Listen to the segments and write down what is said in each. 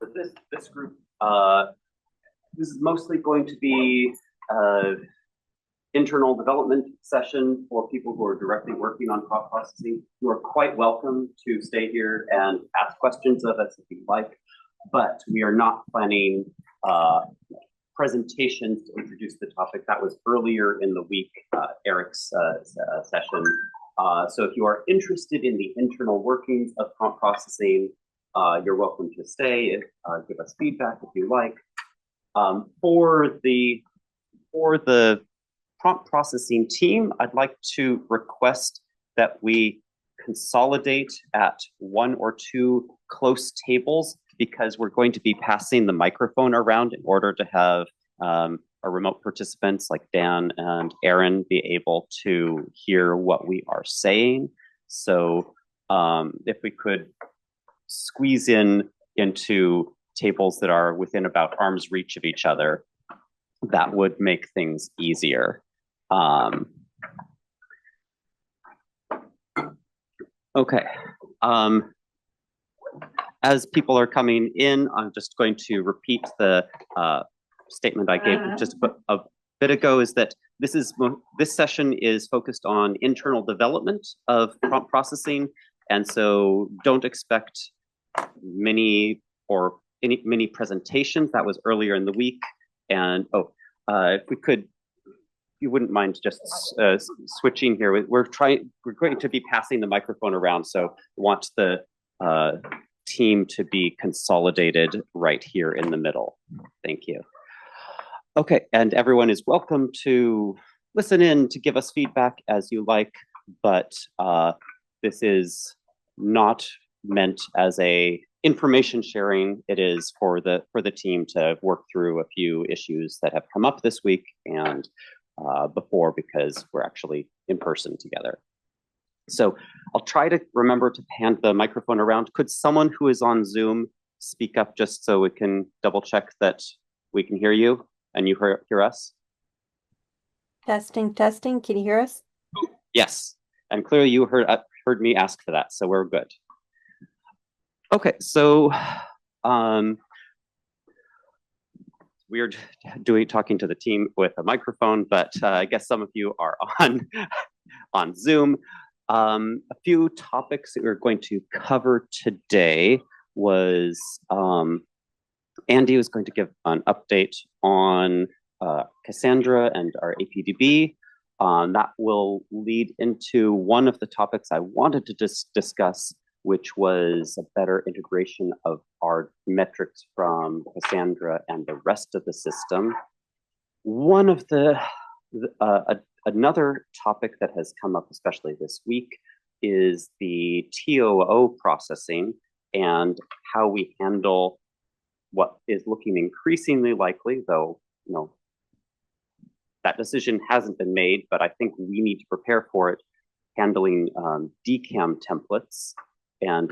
For this group, this is mostly going to be internal development session for people who are directly working on crop processing. You are quite welcome to stay here and ask questions of us if you'd like, but we are not planning presentations to introduce the topic. That was earlier in the week, Eric's session. So if you are interested in the internal workings of prompt processing, you're welcome to stay, give us feedback if you like. For the prompt processing team, I'd like to request that we consolidate at one or two close tables because we're going to be passing the microphone around in order to have our remote participants like Dan and Aaron be able to hear what we are saying. So if we could squeeze into tables that are within about arm's reach of each other, that would make things easier. Okay. As people are coming in, I'm just going to repeat the statement I gave just a bit ago, is that this session is focused on internal development of prompt processing, and so don't expect many presentations. That was earlier in the week. And if we could, you wouldn't mind just switching here. We're going to be passing the microphone around, so we want the team to be consolidated right here in the middle. Thank you. Okay, and everyone is welcome to listen in to give us feedback as you like, but this is not meant as a information sharing. It is for the team to work through a few issues that have come up this week and before, because we're actually in person together. So I'll try to remember to hand the microphone around. Could someone who is on Zoom speak up just so we can double check that we can hear you and you hear us? Testing, testing. Can you hear us? Yes, and clearly you heard me ask for that, so we're good. Okay, so we're talking to the team with a microphone, but I guess some of you are on Zoom. A few topics that we're going to cover today was Andy was going to give an update on Cassandra and our APDB. That will lead into one of the topics I wanted to discuss, which was a better integration of our metrics from Cassandra and the rest of the system. One of another topic that has come up, especially this week, is the TOO processing and how we handle what is looking increasingly likely, though, that decision hasn't been made, but I think we need to prepare for it, handling DCAM templates and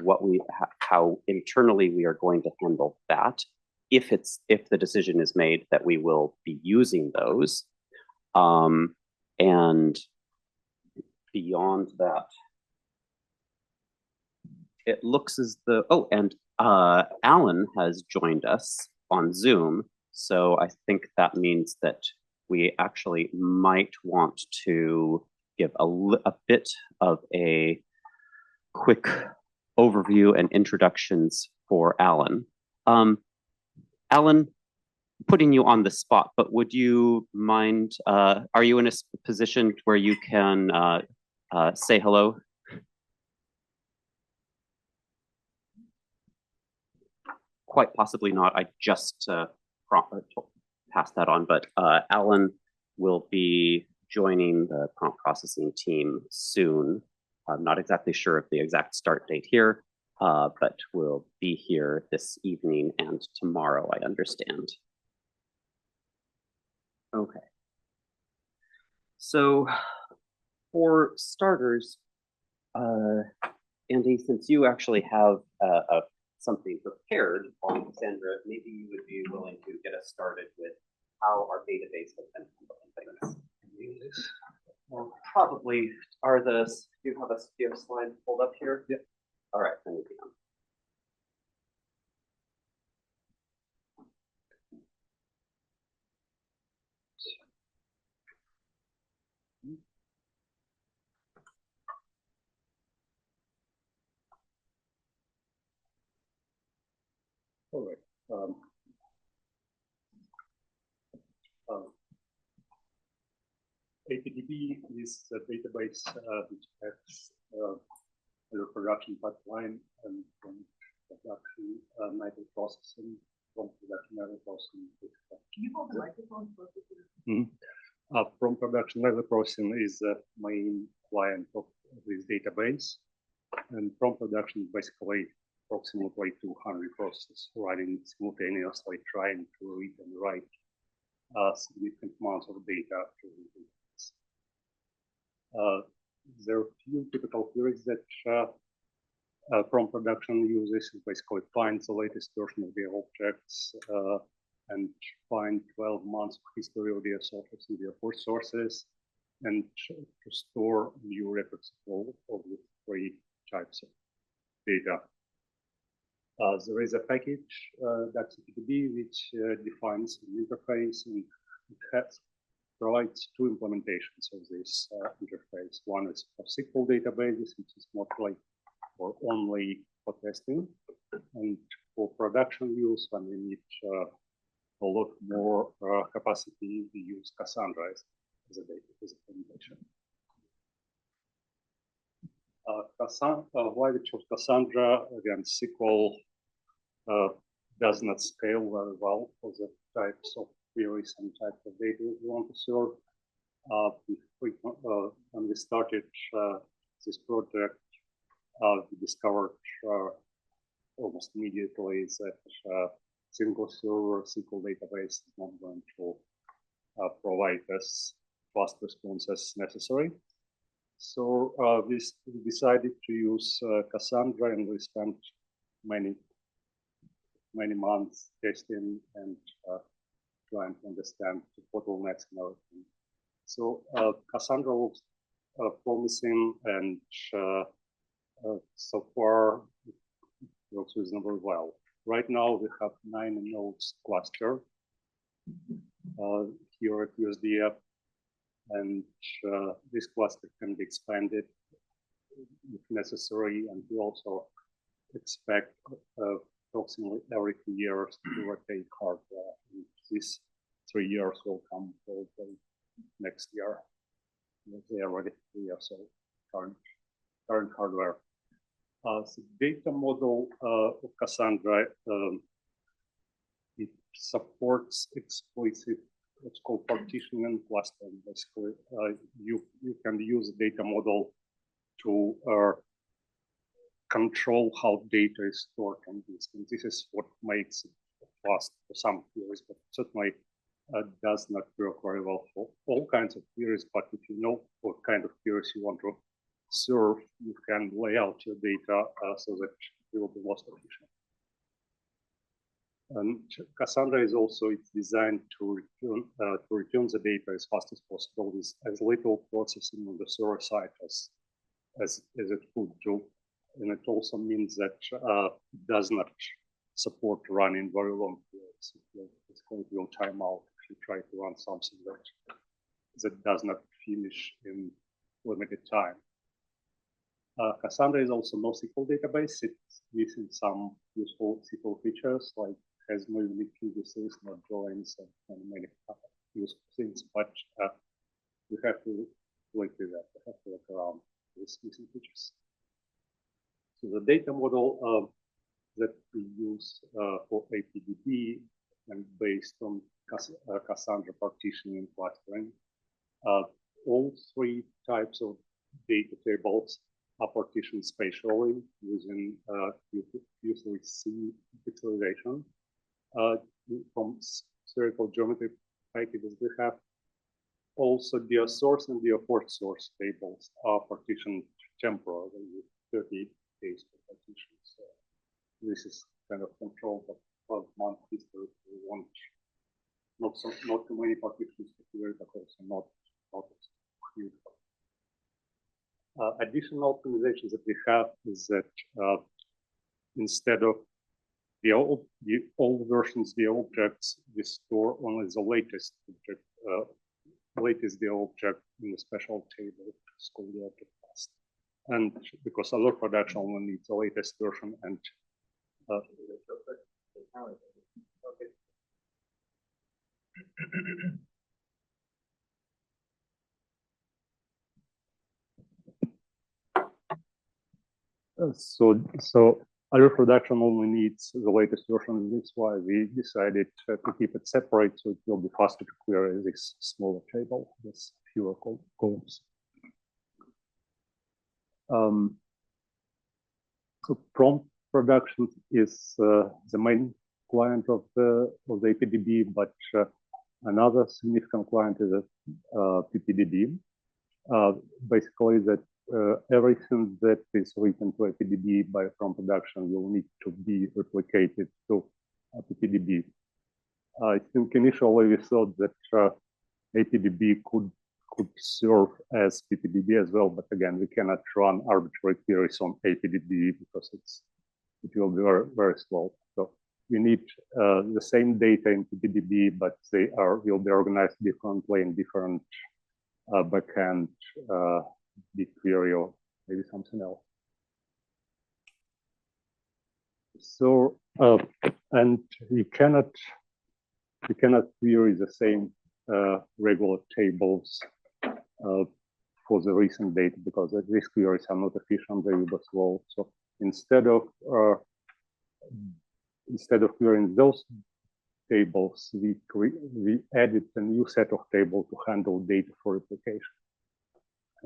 how internally we are going to handle that if the decision is made that we will be using those. And beyond that, it looks as though, and Alan has joined us on Zoom. So I think that means that we actually might want to give a bit of a quick overview and introductions for Alan. Alan, putting you on the spot, but would you mind, are you in a position where you can say hello? Quite possibly not. I just passed that on, but Alan will be joining the prompt processing team soon. I'm not exactly sure of the exact start date here, but we'll be here this evening and tomorrow, I understand. Okay. So for starters, Andy, since you actually have something prepared on Cassandra, maybe you would be willing to get us started with how our database has been handling things. Well, probably are do you have a slide pulled up here? Yep. All right, then we can. All right. APDB is a database which has a reproduction pipeline and from production nitrogen processing, from production nitrogen processing. Can you hold the microphone closer to From production nitrogen processing is the main client of this database, and from production basically approximately 200 processes running simultaneously, trying to read and write significant amounts of data to the database. There are few typical queries that from production uses basically find the latest version of the objects and find 12 months of history of their sources and their port sources, and to store new records of the three types of data. There is a package that's APDB which defines an interface, and it provides two implementations of this interface. One is for SQL databases, which is mostly or only for testing, and for production use when we need a lot more capacity, we use Cassandra as a database implementation. Why we chose Cassandra? Again, SQL does not scale very well for the types of queries and types of data we want to serve. When we started this project, we discovered almost immediately that single server SQL database is not going to provide us fast responses necessary. So we decided to use Cassandra, and we spent many months testing and trying to understand the bottlenecks and everything. So Cassandra looks promising, and so far it works reasonably well. Right now we have 9 nodes cluster here at USDF, and this cluster can be expanded if necessary, and we also expect approximately every 2 years to rotate hardware. And these 3 years will come probably next year. They are already 3 years old, current hardware. The data model of Cassandra, it supports explicit what's called partitioning and clustering. Basically, you can use data model to control how data is stored on disk. And this is what makes it fast for some queries, but certainly does not work very well for all kinds of queries. But if you know what kind of queries you want to serve, you can lay out your data so that it will be most efficient. And Cassandra is also designed to return the data as fast as possible with as little processing on the server side as it could do. And it also means that it does not support running very long queries. It's going to go time out if you try to run something that does not finish in limited time. Cassandra is also NoSQL database. It's using some useful SQL features like has moving indices, not joins, and many useful things. But we have to work with that. We have to work around these missing features. So the data model that we use for APDB and based on Cassandra partitioning and clustering, all 3 types of data tables are partitioned spatially using U3C pixelization. From spherical geometry packages, we have also their source and their port source tables are partitioned temporarily with 30 days per partition. So this is kind of control of 12-month history. We want not too many partitions per query, but also not huge. Additional optimizations that we have is that instead of the old versions, the objects, we store only the latest object, the object in a special table. It's called the object list. And because other production only needs the latest version, and Okay. So Azure production only needs the latest version. That's why we decided to keep it separate, so it will be faster to query this smaller table with fewer columns. So prompt production is the main client of the APDB, but another significant client is PPDB. Basically, that everything that is written to APDB by prompt production will need to be replicated to PPDB. I think initially we thought that APDB could serve as PPDB as well, but again, we cannot run arbitrary queries on APDB because it will be very, very slow. So we need the same data in PPDB, but they will be organized differently in different backend BigQuery or maybe something else. So and you cannot query the same regular tables for the recent data because these queries are not efficient, they will slow. So instead of querying those tables, we added a new set of tables to handle data for replication.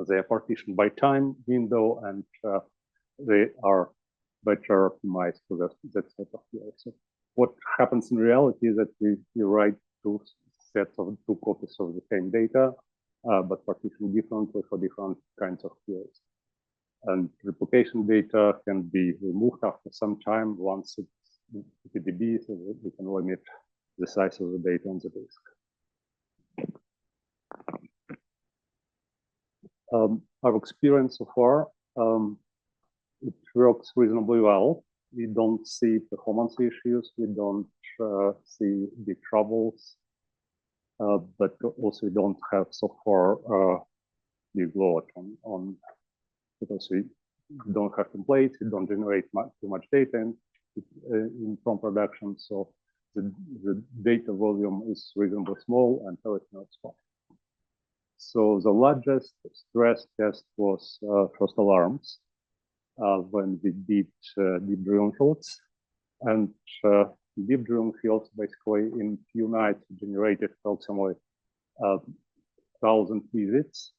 They are partitioned by time window, and they are better optimized for that set of queries. So what happens in reality is that we write two sets of two copies of the same data, but partitioned differently for different kinds of queries. And replication data can be removed after some time once it's in PPDB, so that we can limit the size of the data on the disk. Our experience so far, it works reasonably well. We don't see performance issues. We don't see big troubles, but also we don't have so far big load on because we don't have templates. We don't generate too much data in from production, so the data volume is reasonably small and everything is fine. So the largest stress test was first alarms when we did deep drilling fields. And deep drilling fields basically in few nights generated approximately 1,000 visits.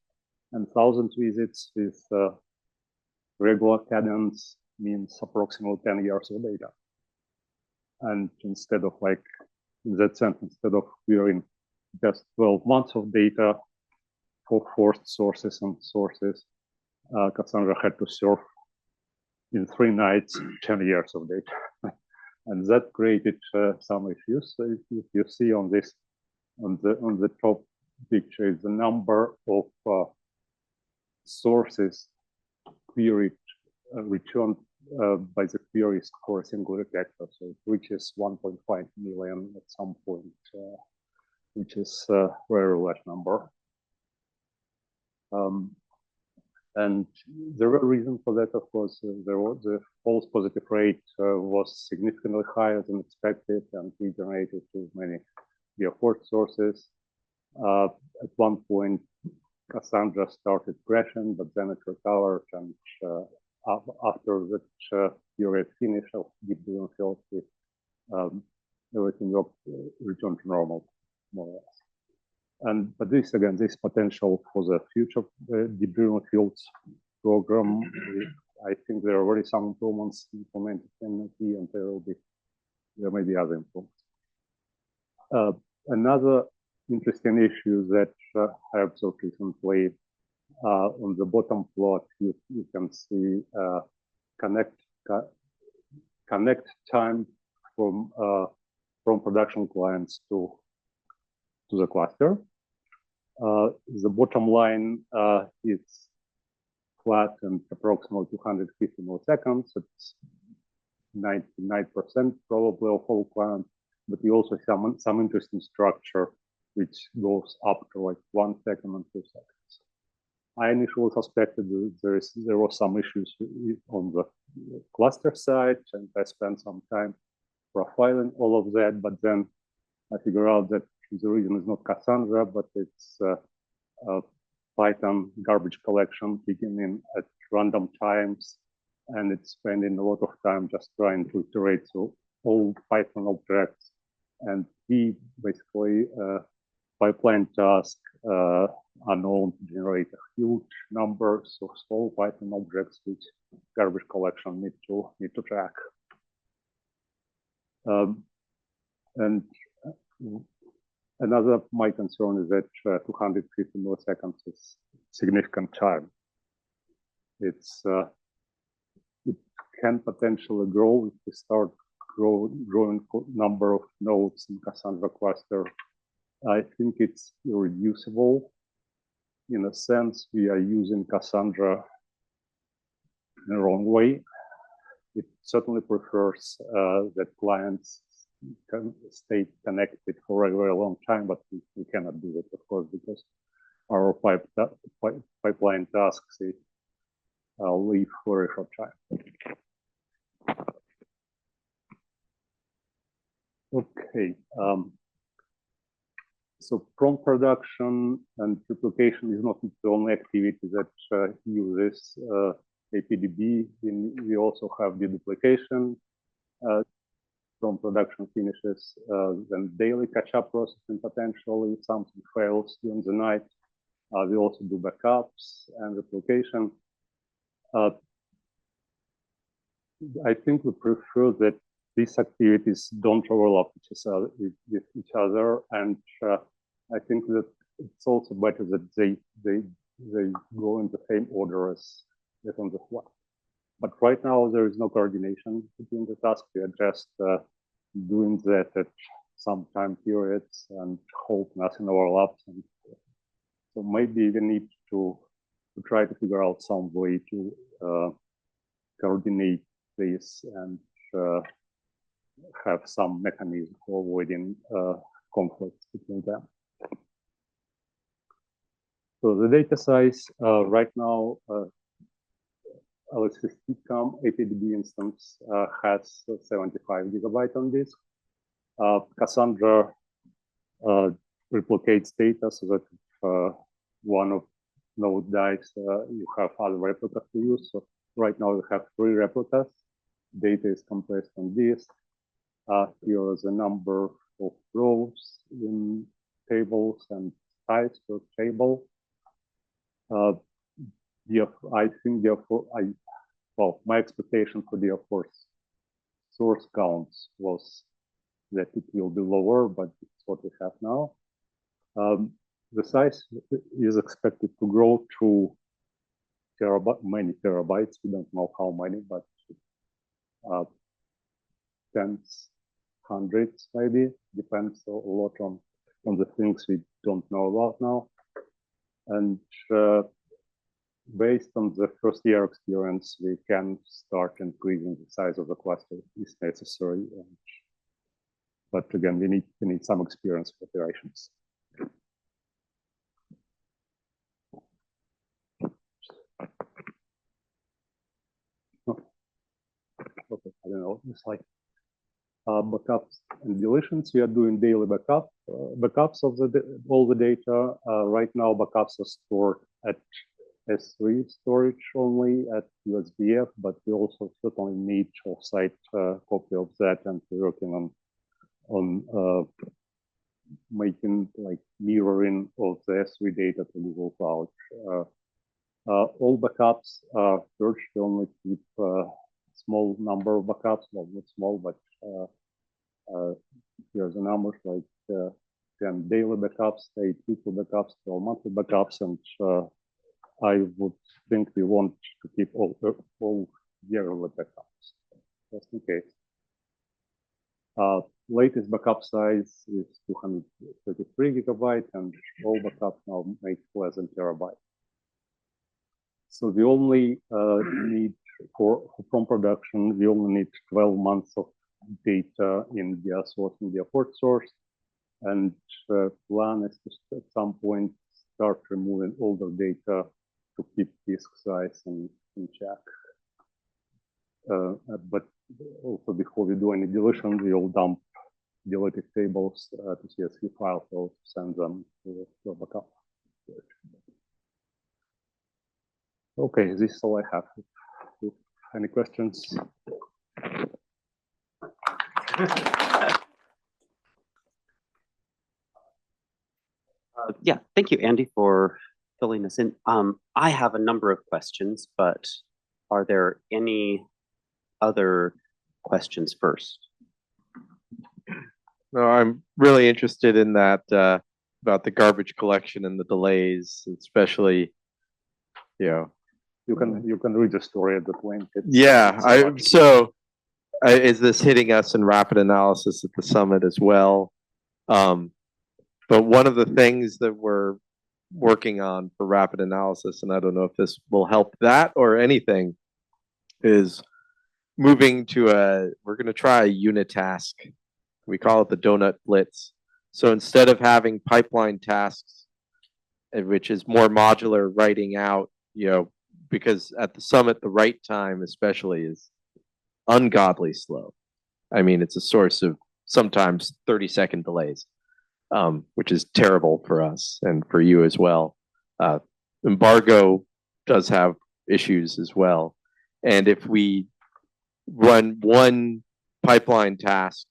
And 1,000 visits with regular cadence means approximately 10 years of data. And instead of like, in that sense, instead of querying just 12 months of data for forced sources and sources, Cassandra had to serve in 3 nights 10 years of data. And that created some issues. So if you see on this, on the top picture is the number of sources queried, returned by the queries for a single detector. So it reaches 1.5 million at some point, which is a very large number. And there were reasons for that, of course. The false positive rate was significantly higher than expected, and we generated too many forced sources. At one point, Cassandra started crashing, but then it recovered, and after that period finished of deep drilling fields, everything returned to normal, more or less. But this potential for the future deep drilling fields program. I think there are already some improvements implemented in NT, and there may be other improvements. Another interesting issue that I observed recently on the bottom plot, you can see connect time from production clients to the cluster. The bottom line is flat and approximately 250 milliseconds. It's 99% probably of all clients, but you also have some interesting structure which goes up to like 1 second and 2 seconds. I initially suspected there were some issues on the cluster side, and I spent some time profiling all of that, but then I figure out that the reason is not Cassandra, but it's a Python garbage collection beginning at random times, and it's spending a lot of time just trying to iterate through all Python objects. And we basically pipeline task are known to generate a huge numbers of small Python objects which garbage collection need to track. And another my concern is that 250 milliseconds is significant time. It can potentially grow if we start growing number of nodes in Cassandra cluster. I think it's irreducible. In a sense, we are using Cassandra in the wrong way. It certainly prefers that clients can stay connected for a very long time, but we cannot do it, of course, because our pipeline tasks live for a short time. Okay. So prompt production and replication is not the only activity that uses APDB. We also have deduplication. Prompt production finishes, then daily catch-up processing potentially. If something fails during the night, we also do backups and replication. I think we prefer that these activities don't overlap with each other, and I think that it's also better that they go in the same order as on the fly. But right now there is no coordination between the tasks. We are just doing that at some time periods and hope nothing overlaps. And so maybe we need to try to figure out some way to coordinate this and have some mechanism for avoiding conflicts between them. So the data size right now, LXSystem APDB instance has 75 gigabytes on disk. Cassandra replicates data so that if one of node dies, you have other replicas to use. So right now we have 3 replicas. Data is compressed on disk. Here is a number of rows in tables and types per table. I think therefore my expectation for the source counts was that it will be lower, but it's what we have now. The size is expected to grow to many terabytes. We don't know how many, but tens, hundreds maybe. Depends a lot on the things we don't know about now. And based on the first year experience, we can start increasing the size of the cluster if necessary. But again, we need some experience with operations. Okay, I don't know. It's like backups and deletions. We are doing daily backups of all the data. Right now, backups are stored at S3 storage only at USBF, but we also certainly need offsite copy of that, and we're working on making like mirroring of the S3 data to Google Cloud. All backups are searched. We only keep a small number of backups, well, not small, but here's the numbers like 10 daily backups, 8 weekly backups, 12 monthly backups, and I would think we want to keep all yearly backups, just in case. Latest backup size is 233 gigabyte, and all backups now make less than terabyte. So we only need from production, we only need 12 months of data in the source and the port source, and plan is to at some point start removing older data to keep disk size in check. But also before we do any deletion, we'll dump deleted tables to CSV file to send them to a backup. Okay, this is all I have. Any questions? Yeah, thank you, Andy, for filling us in. I have a number of questions, but are there any other questions first? No, I'm really interested in that about the garbage collection and the delays, especially, you know. You can read the story at the link. Yeah, is this hitting us in rapid analysis at the summit as well? But one of the things that we're working on for rapid analysis, and I don't know if this will help that or anything, is moving to we're going to try a unitask. We call it the donut blitz. So instead of having pipeline tasks, which is more modular writing out, because at the summit, the write time especially is ungodly slow. I mean, it's a source of sometimes 30-second delays, which is terrible for us and for you as well. Embargo does have issues as well. And if we run one pipeline task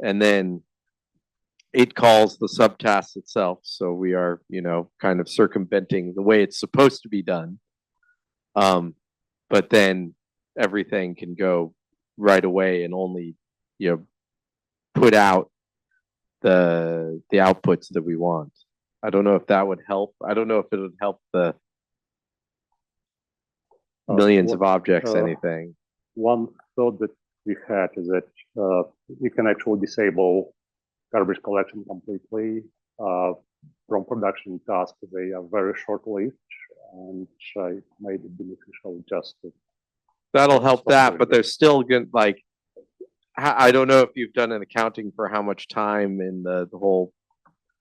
and then it calls the subtask itself, so we are, kind of circumventing the way it's supposed to be done. But then everything can go right away and only, put out the outputs that we want. I don't know if that would help. I don't know if it would help the millions of objects, anything. One thought that we had is that we can actually disable garbage collection completely from production tasks. They are very short-lived, and it may be beneficial just to. That'll help that, but there's still good, I don't know if you've done an accounting for how much time in the whole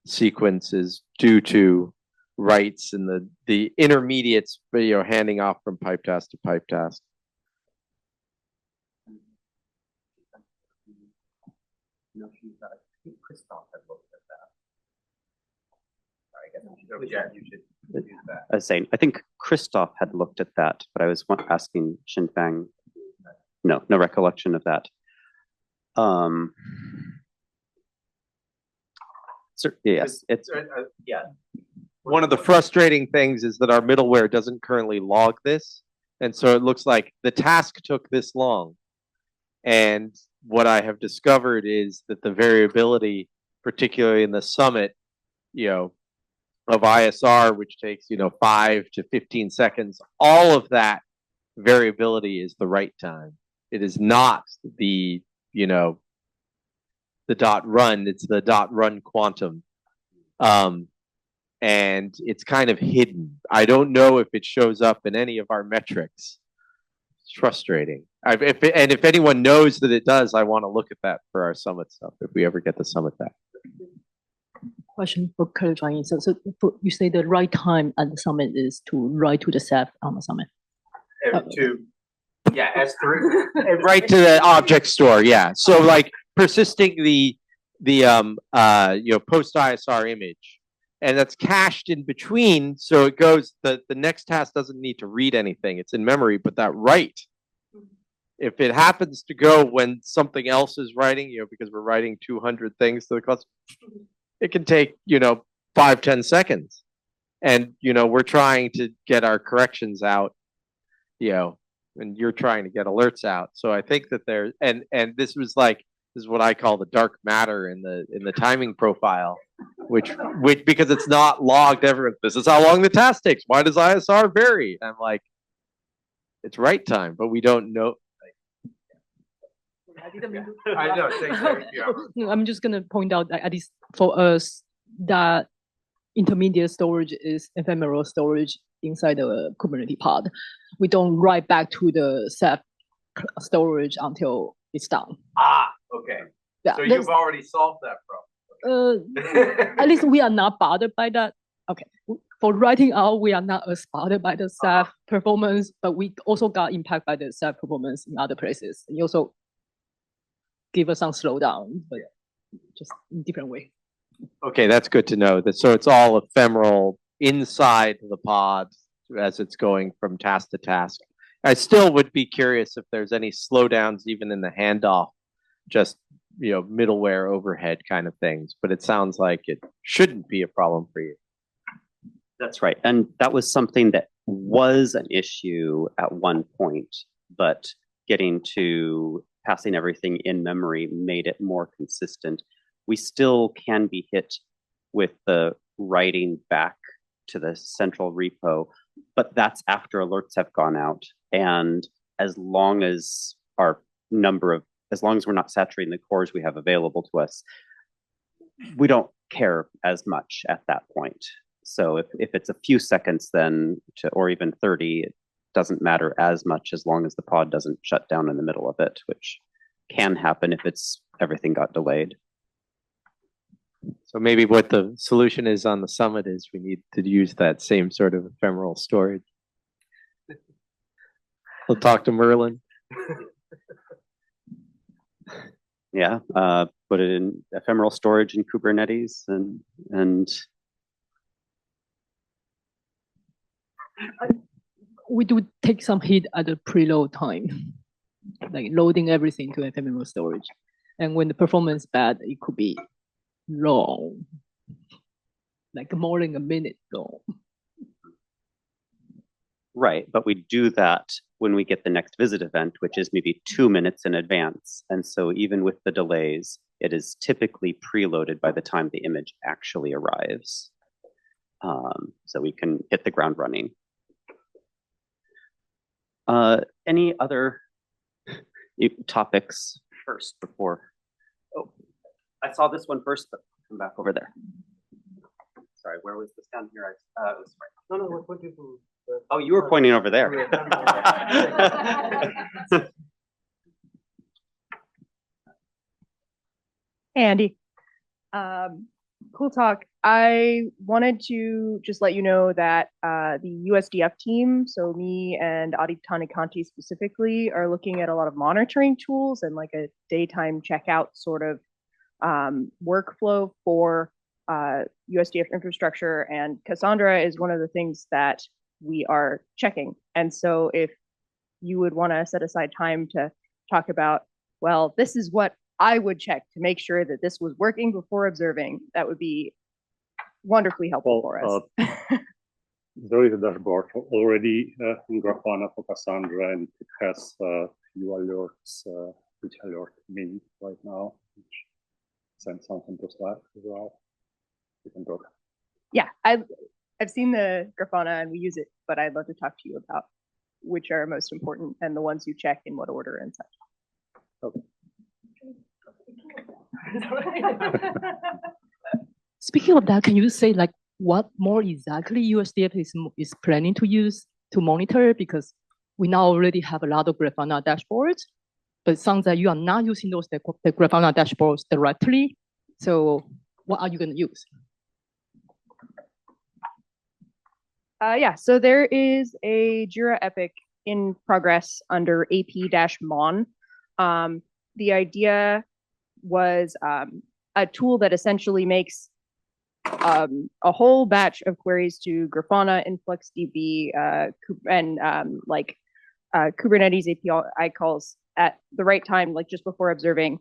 sequence is due to writes and the intermediates, handing off from pipe task to pipe task. I think Christoph had looked at that. I guess you should use that. I was saying, I think Christoph had looked at that, but I was asking Xinfang. No recollection of that. Yes, it's yeah. One of the frustrating things is that our middleware doesn't currently log this, and so it looks like the task took this long. And what I have discovered is that the variability, particularly in the summit, of ISR, which takes 5 to 15 seconds, all of that variability is the write time. It is not the dot run. It's the dot run quantum, and it's kind of hidden. I don't know if it shows up in any of our metrics. It's frustrating. If anyone knows that it does, I want to look at that for our summit stuff if we ever get the summit back. Question for clarifying. So you say the right time at the summit is to write to the SAP on the summit. S3. Right to the object store, yeah. So persisting the post ISR image, and that's cached in between, so it goes the next task doesn't need to read anything. It's in memory, but that write, if it happens to go when something else is writing, because we're writing 200 things to the cluster, it can take 5-10 seconds, and we're trying to get our corrections out, and you're trying to get alerts out. So I think that there and this is what I call the dark matter in the timing profile, which because it's not logged ever. This is how long the task takes. Why does ISR vary? I'm like, it's write time, but we don't know. I know. Thank you. No, I'm just gonna point out that at least for us, that intermediate storage is ephemeral storage inside the Kubernetes pod. We don't write back to the SAP storage until it's done. Okay. Yeah, So you've already solved that problem. at least we are not bothered by that. Okay. for writing out, we are not as spotted by the staff performance, but we also got impacted by the staff performance in other places. It also give us some slowdown, but just in different way. Okay, that's good to know. That so it's all ephemeral inside the pod as it's going from task to task. I still would be curious if there's any slowdowns even in the handoff, just middleware overhead kind of things. But it sounds like it shouldn't be a problem for you. That's right. And that was something that was an issue at one point, but getting to passing everything in memory made it more consistent. We still can be hit with the writing back to the central repo, but that's after alerts have gone out. And as long as we're not saturating the cores we have available to us, we don't care as much at that point. So if it's a few seconds then or even 30, it doesn't matter as much as long as the pod doesn't shut down in the middle of it, which can happen if everything got delayed. So maybe what the solution is on the summit is we need to use that same sort of ephemeral storage. We'll talk to Merlin. Yeah, put it in ephemeral storage in Kubernetes and we do take some hit at the preload time, like loading everything to ephemeral storage. And when the performance bad, it could be long, like more than a minute long. Right, but we do that when we get the next visit event, which is maybe 2 minutes in advance. And so even with the delays, it is typically preloaded by the time the image actually arrives. So we can hit the ground running. Any other topics first before? Oh, I saw this one first, but come back over there. Sorry, where was this down here? It was right. No, we're pointing to. Oh, you were pointing over there. Hey, Andy. Cool talk. I wanted to just let you know that the USDF team, so me and Adi Tanikanti specifically, are looking at a lot of monitoring tools and like a daytime checkout sort of workflow for USDF infrastructure. And Cassandra is one of the things that we are checking. And so if you would want to set aside time to talk about, well, this is what I would check to make sure that this was working before observing, that would be wonderfully helpful for us. There is a dashboard already in Grafana for Cassandra, and it has few alerts, which alert me right now, which sends something to Slack as well. You can talk. Yeah, I've seen the Grafana and we use it, but I'd love to talk to you about which are most important and the ones you check in what order and such. Okay. Speaking of that, can you say like what more exactly USDF is planning to use to monitor? Because we now already have a lot of Grafana dashboards, but it sounds like you are not using the Grafana dashboards directly. So what are you going to use? Yeah, so there is a Jira Epic in progress under AP-Mon. The idea was a tool that essentially makes a whole batch of queries to Grafana, InfluxDB, and Kubernetes API calls at the right time, like just before observing,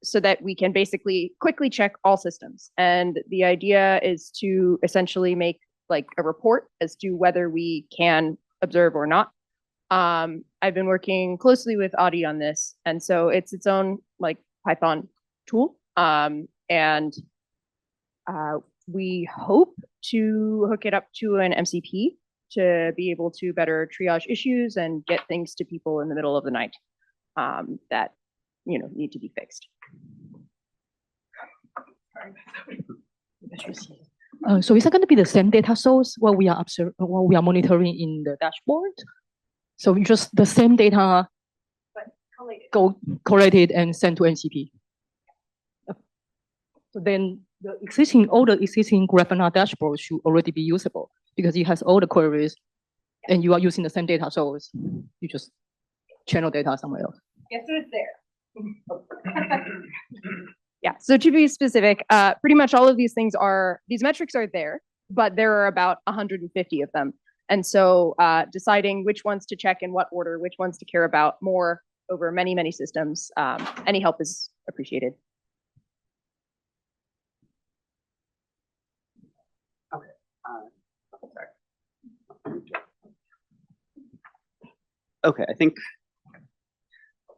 so that we can basically quickly check all systems. And the idea is to essentially make like a report as to whether we can observe or not. I've been working closely with Adi on this, and so it's its own like Python tool. And we hope to hook it up to an MCP to be able to better triage issues and get things to people in the middle of the night that need to be fixed. So is it going to be the same data source what we are monitoring in the dashboard? So just the same data collected and sent to NCP. So then all the existing Grafana dashboard should already be usable because it has all the queries and you are using the same data source. You just channel data somewhere else. Yes, so it's there. Yeah, so to be specific, pretty much all of these metrics are there, but there are about 150 of them. And so deciding which ones to check in what order, which ones to care about more over many, many systems, any help is appreciated. Okay, I think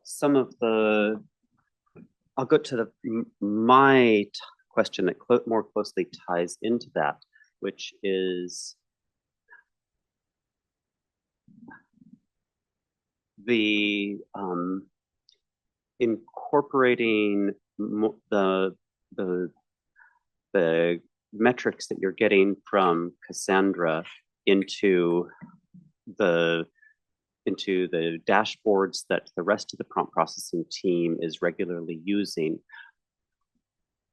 some of I'll go to my question that more closely ties into that, which is the incorporating the metrics that you're getting from Cassandra into the dashboards that the rest of the prompt processing team is regularly using.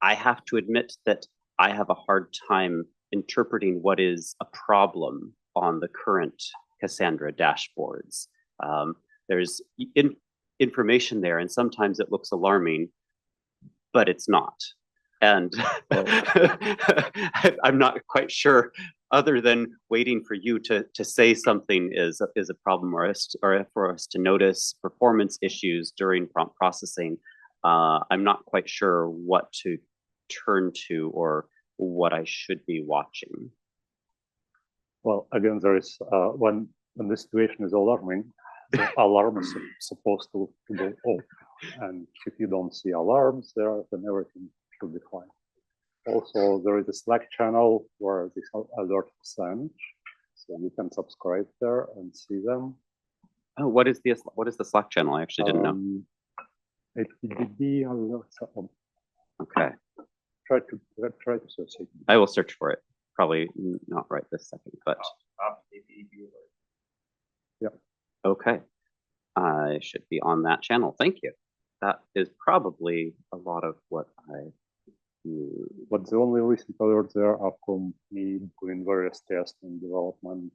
I have to admit that I have a hard time interpreting what is a problem on the current Cassandra dashboards. There's information there, and sometimes it looks alarming, but it's not. And I'm not quite sure, other than waiting for you to say something is a problem, or for us to notice performance issues during prompt processing. I'm not quite sure what to turn to or what I should be watching. Well, again, there is when the situation is alarming, the alarm is supposed to go off, and if you don't see alarms there, then everything should be fine. Also, there is a Slack channel where this alert is sent, so you can subscribe there and see them. Oh, what is the Slack channel? I actually didn't know. APDB alerts. Okay. Try to search it. I will search for it. Probably not right this second, but yeah. Okay. I should be on that channel. Thank you. That is probably a lot of what I do. But the only recent alerts there are from me doing various tests and development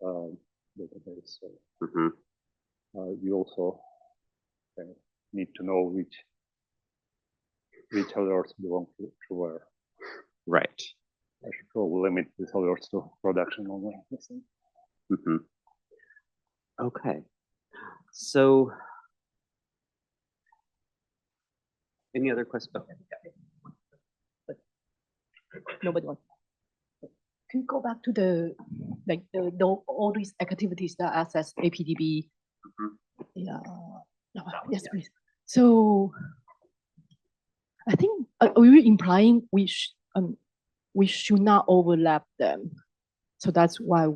database. So you also need to know which alerts belong to where. Right. I should probably limit these alerts to production only. Okay. So, any other questions? Okay. Nobody wants. Can you go back to all these activities that access APDB? Yeah. No, yes, please. So, I think are we implying we should not overlap them? So that's why,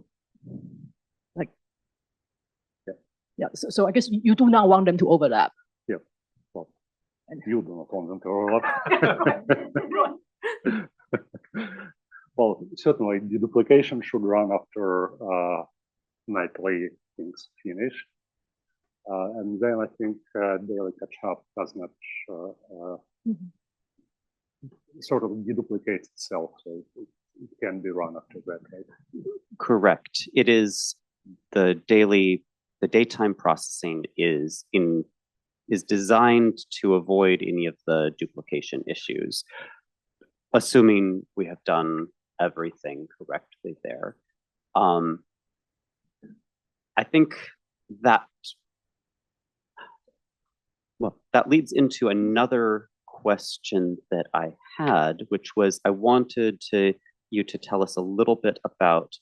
yeah. So I guess you do not want them to overlap. Yeah. Well, you do not want them to overlap. Well, certainly the duplication should run after nightly things finish. And then I think daily catch-up does not sort of deduplicates itself, so it can be run after that, right? Correct. It is the daytime processing is designed to avoid any of the duplication issues, assuming we have done everything correctly there. I think that leads into another question that I had, which was I wanted you to tell us a little bit about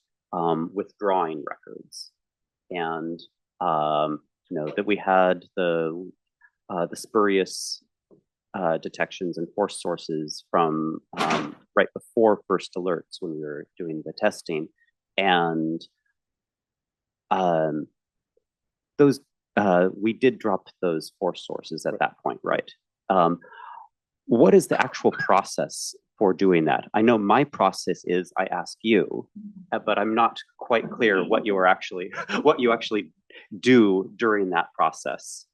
withdrawing records, and that we had the spurious detections and force sources from right before first alerts when we were doing the testing, and those we did drop those force sources at that point, right? What is the actual process for doing that? I know my process is I ask you, but I'm not quite clear what you actually do during that process.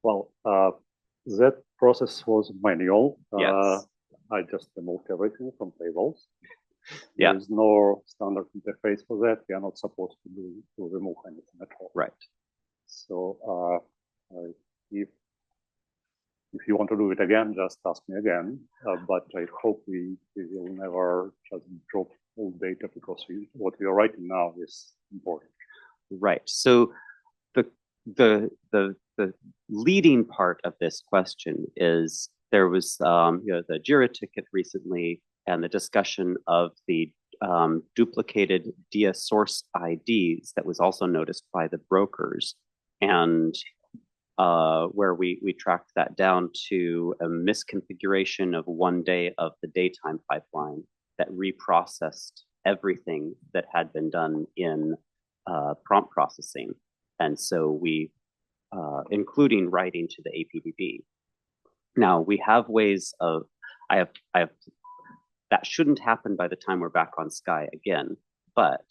Well, that process was manual. Yes. I just removed everything from tables. Yeah. There's no standard interface for that. We are not supposed to remove anything at all. Right. So if you want to do it again, just ask me again. But I hope we will never just drop all data because what we are writing now is important. Right. So the leading part of this question is there was the JIRA ticket recently and the discussion of the duplicated DIA source IDs that was also noticed by the brokers, and where we tracked that down to a misconfiguration of 1 day of the daytime pipeline that reprocessed everything that had been done in prompt processing. And so we, including writing to the APDB. Now we have ways of, I have, that shouldn't happen by the time we're back on Sky again, but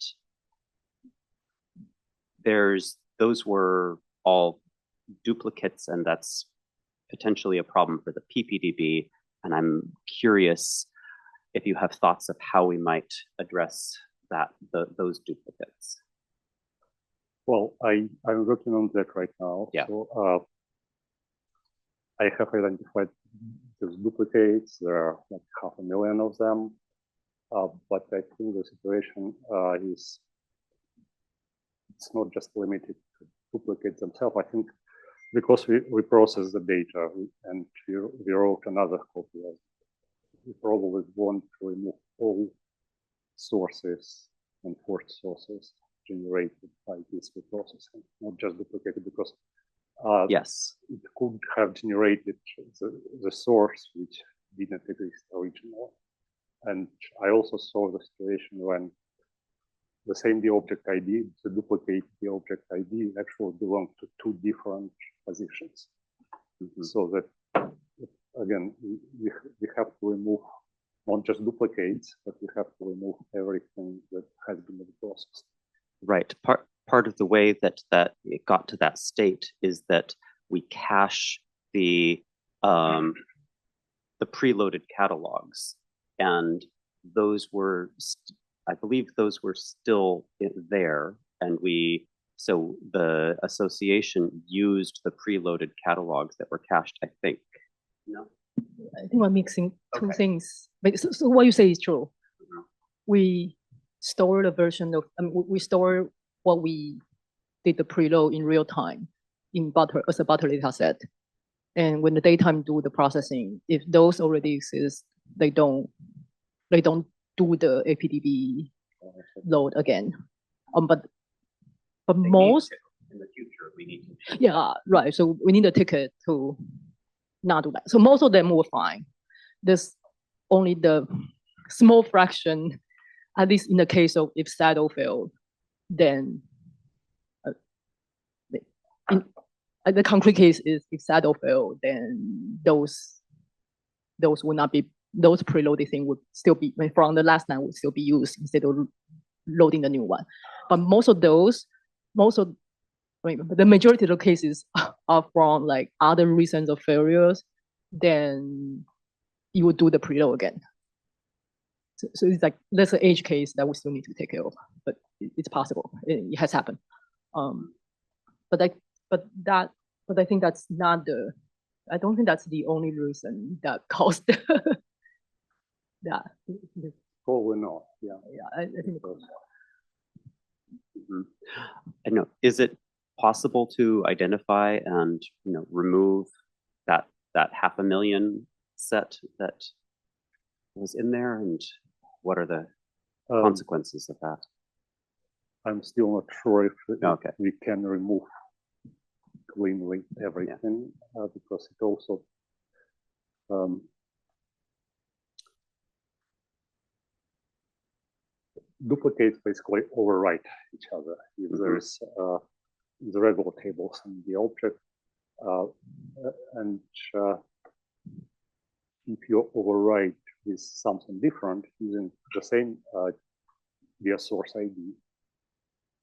those were all duplicates, and that's potentially a problem for the PPDB. And I'm curious if you have thoughts of how we might address those duplicates. Well, I'm working on that right now. Yeah. So I have identified those duplicates. There are like 500,000 of them. But I think the situation is, it's not just limited to duplicates themselves. I think because we process the data and we wrote another copy of it, we probably want to remove all sources and port sources generated by this reprocessing, not just duplicated, because Yes. it could have generated the source which didn't exist originally. And I also saw the situation when the same the object ID, the duplicate the object ID actually belong to two different positions. Mm-hmm. So that, again, we have to remove not just duplicates, but we have to remove everything that has been processed. Right. Part of the way that it got to that state is that we cache the preloaded catalogs, and those were, I believe, those were still there, and so the association used the preloaded catalogs that were cached, I think. No. I think we're mixing two Okay. things. But so what you say is true. We store the version of, we store what we did the preload in real time in Butter as a Butter data set. And when the daytime do the processing, if those already exist, they don't do the APDB load again. But most in the future we need to. Yeah, right. So we need a ticket to not do that. So most of them were fine. There's only the small fraction, at least in the case of if saddle failed, then the concrete case is if saddle failed, then those would not be, those preloaded thing would still be, from the last night would still be used instead of loading the new one. But the majority of the cases are from like other reasons of failures, then you would do the preload again. So it's like, there's an edge case that we still need to take care of, but it's possible. It has happened. But I think that's not I don't think that's the only reason that caused that. Probably not, yeah. Yeah, I think so. Mm-hmm. I know. Is it possible to identify and remove that 500,000 set that was in there, and what are the consequences of that? I'm still not sure if Okay. we can remove cleanly everything, because it also duplicates basically overwrite each other. If there's the regular tables in the object, and if you overwrite with something different using the same via source ID,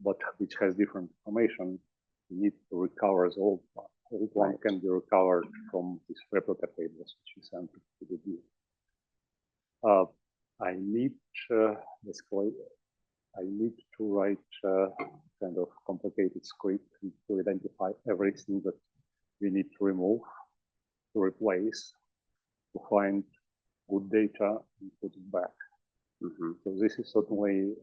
but which has different information, you need to recover the old one. The old one can be recovered from these replica tables which you sent to the view. I need basically I need to write kind of complicated script to identify everything that we need to remove, to replace, to find good data and put it back. So this is certainly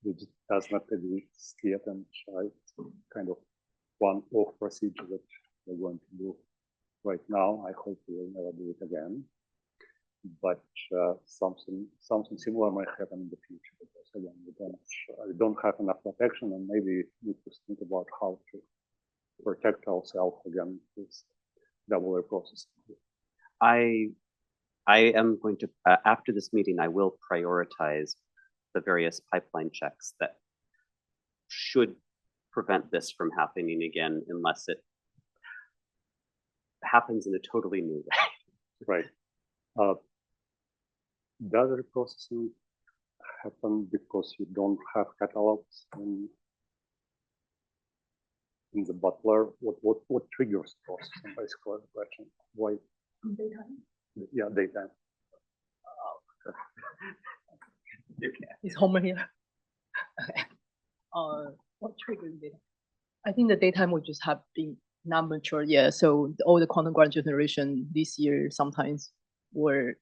it does not exist yet, and it's kind of one-off procedure that we're going to do right now. I hope we will never do it again. But something similar might happen in the future, because again, we don't have enough protection, and maybe we need to think about how to protect ourselves against this double processing. I am going to, after this meeting, I will prioritize the various pipeline checks that should prevent this from happening again, unless it happens in a totally new way. Right. Does reprocessing happen because you don't have catalogs in the Butler? What triggers processing? Basically, the question. Why? Daytime. Yeah, daytime. Is Homer here? Okay. What triggers it? I think the daytime would just have been not mature yet. So all the quantum graph generation this year sometimes were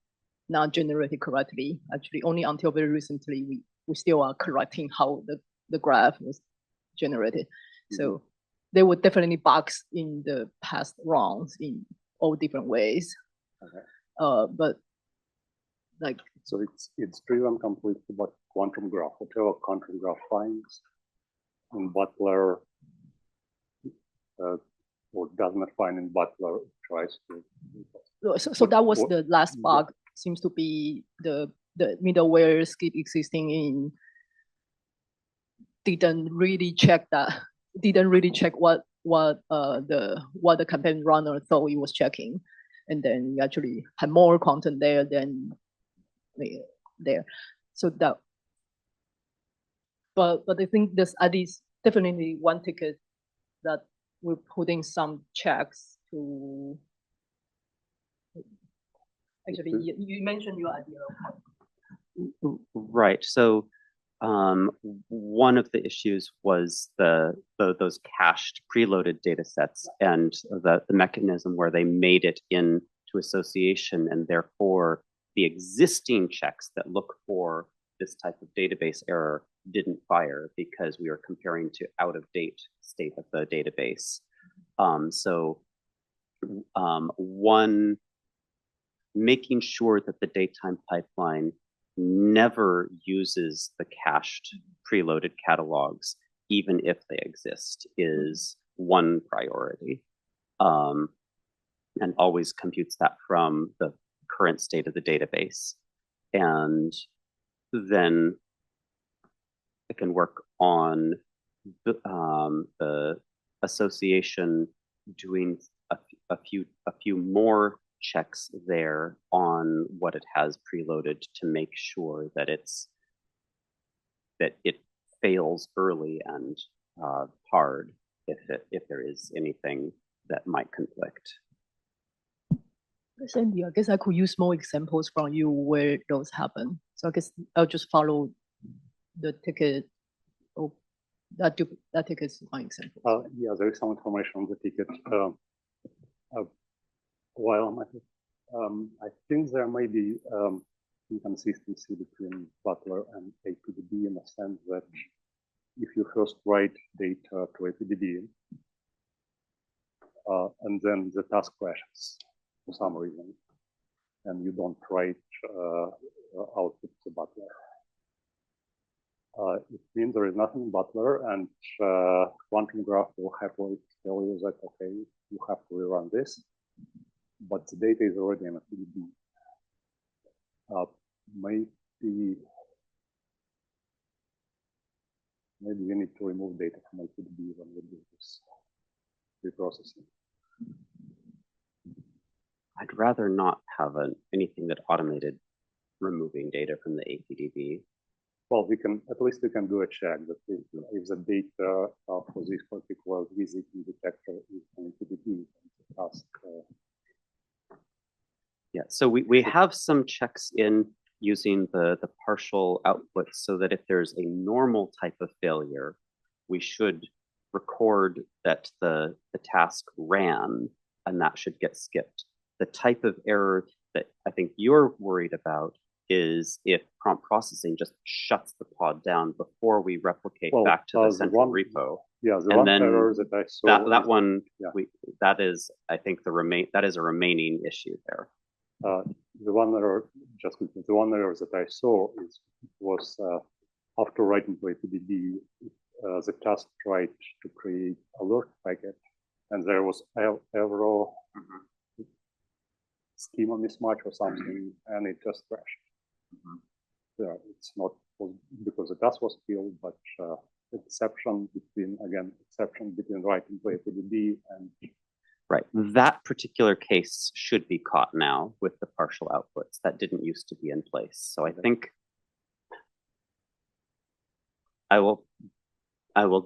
not generated correctly. Actually, only until very recently we still are correcting how the graph was generated. So there were definitely bugs in the past rounds in all different ways. Okay. But like, so it's driven completely by quantum graph. Whatever quantum graph finds in Butler or does not find in Butler, it tries to. So that was the last bug. Seems to be the middleware skip existing in didn't really check what the campaign runner thought it was checking, and then you actually had more content there than there. So that, but I think there's at least definitely one ticket that we're putting some checks to. Actually, you mentioned your idea. Right. So one of the issues was those cached preloaded data sets and the mechanism where they made it into association, and therefore the existing checks that look for this type of database error didn't fire because we were comparing to out-of-date state of the database. One, making sure that the daytime pipeline never uses the cached preloaded catalogs, even if they exist, is one priority. And always computes that from the current state of the database. And then it can work on the association doing a few more checks there on what it has preloaded to make sure that it fails early and hard if there is anything that might conflict. Sandy, I guess I could use more examples from you where those happen. So I guess I'll just follow the ticket. Oh, that ticket is my example. Yeah, there is some information on the ticket. While I think there may be inconsistency between Butler and APDB in the sense that if you first write data to APDB and then the task crashes for some reason, and you don't write output to Butler. It means there is nothing in Butler, and Quantum Graph will happily tell you that, okay, you have to rerun this, but the data is already in a PDB. Maybe you need to remove data from LPDB when we do this reprocessing. I'd rather not have anything that automated removing data from the APDB. Well, at least we can do a check that if the data for this particular visiting detector is on APDB, task. Yeah, So we have some checks in using the partial outputs so that if there's a normal type of failure, we should record that the task ran and that should get skipped. The type of error that I think you're worried about is if prompt processing just shuts the pod down before we replicate Well, back to the the central one- repo. Yeah, the And one then error that I saw. That one, yeah. that is, I think that is a remaining issue there. The one error, the one error that I saw was after writing to APDB, the task tried to create alert packet, and there was error schema mismatch or something, and it just crashed. Yeah, it's not because the task was filled, but exception between writing to APDB and Right. That particular case should be caught now with the partial outputs. That didn't used to be in place. So I think I will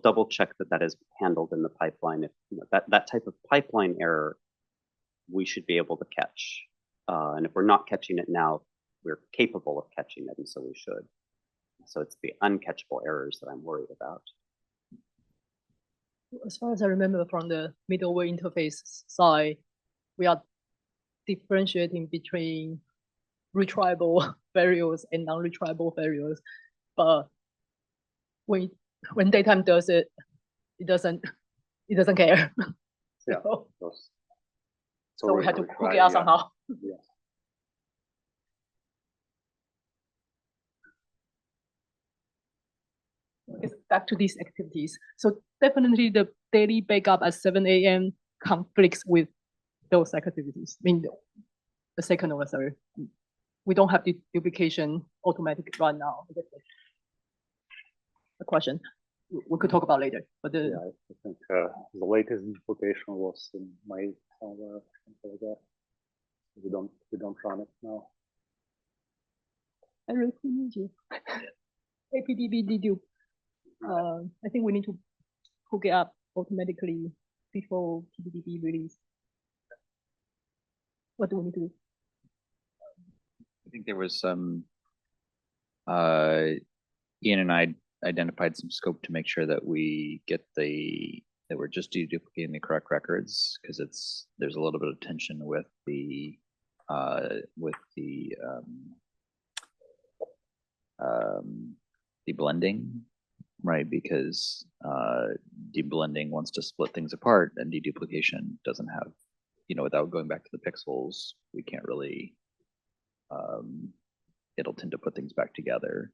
double check that is handled in the pipeline. If that type of pipeline error, we should be able to catch. And if we're not catching it now, we're capable of catching it, and so we should. So it's the uncatchable errors that I'm worried about. As far as I remember from the middleware interface side, we are differentiating between retriable variables and non-retriable variables. But when daytime does it, it doesn't care. Yeah. So we had to hook it out somehow. Yeah. Back to these activities. So definitely the daily backup at 7 a.m. conflicts with those activities. I mean, the second one, sorry. We don't have the duplication automatic right now. The question we could talk about later, but Yeah, I think the latest duplication was in May somewhere. We don't run it now. I really need you. APDB dedupe. I think we need to hook it up automatically before PDB release. What do we need to do? I think there was some, Ian and I identified some scope to make sure that we get that we're just deduplicating the correct records, because there's a little bit of tension with the blending, right? Because deblending wants to split things apart, and deduplication doesn't have, without going back to the pixels, we can't really, it'll tend to put things back together.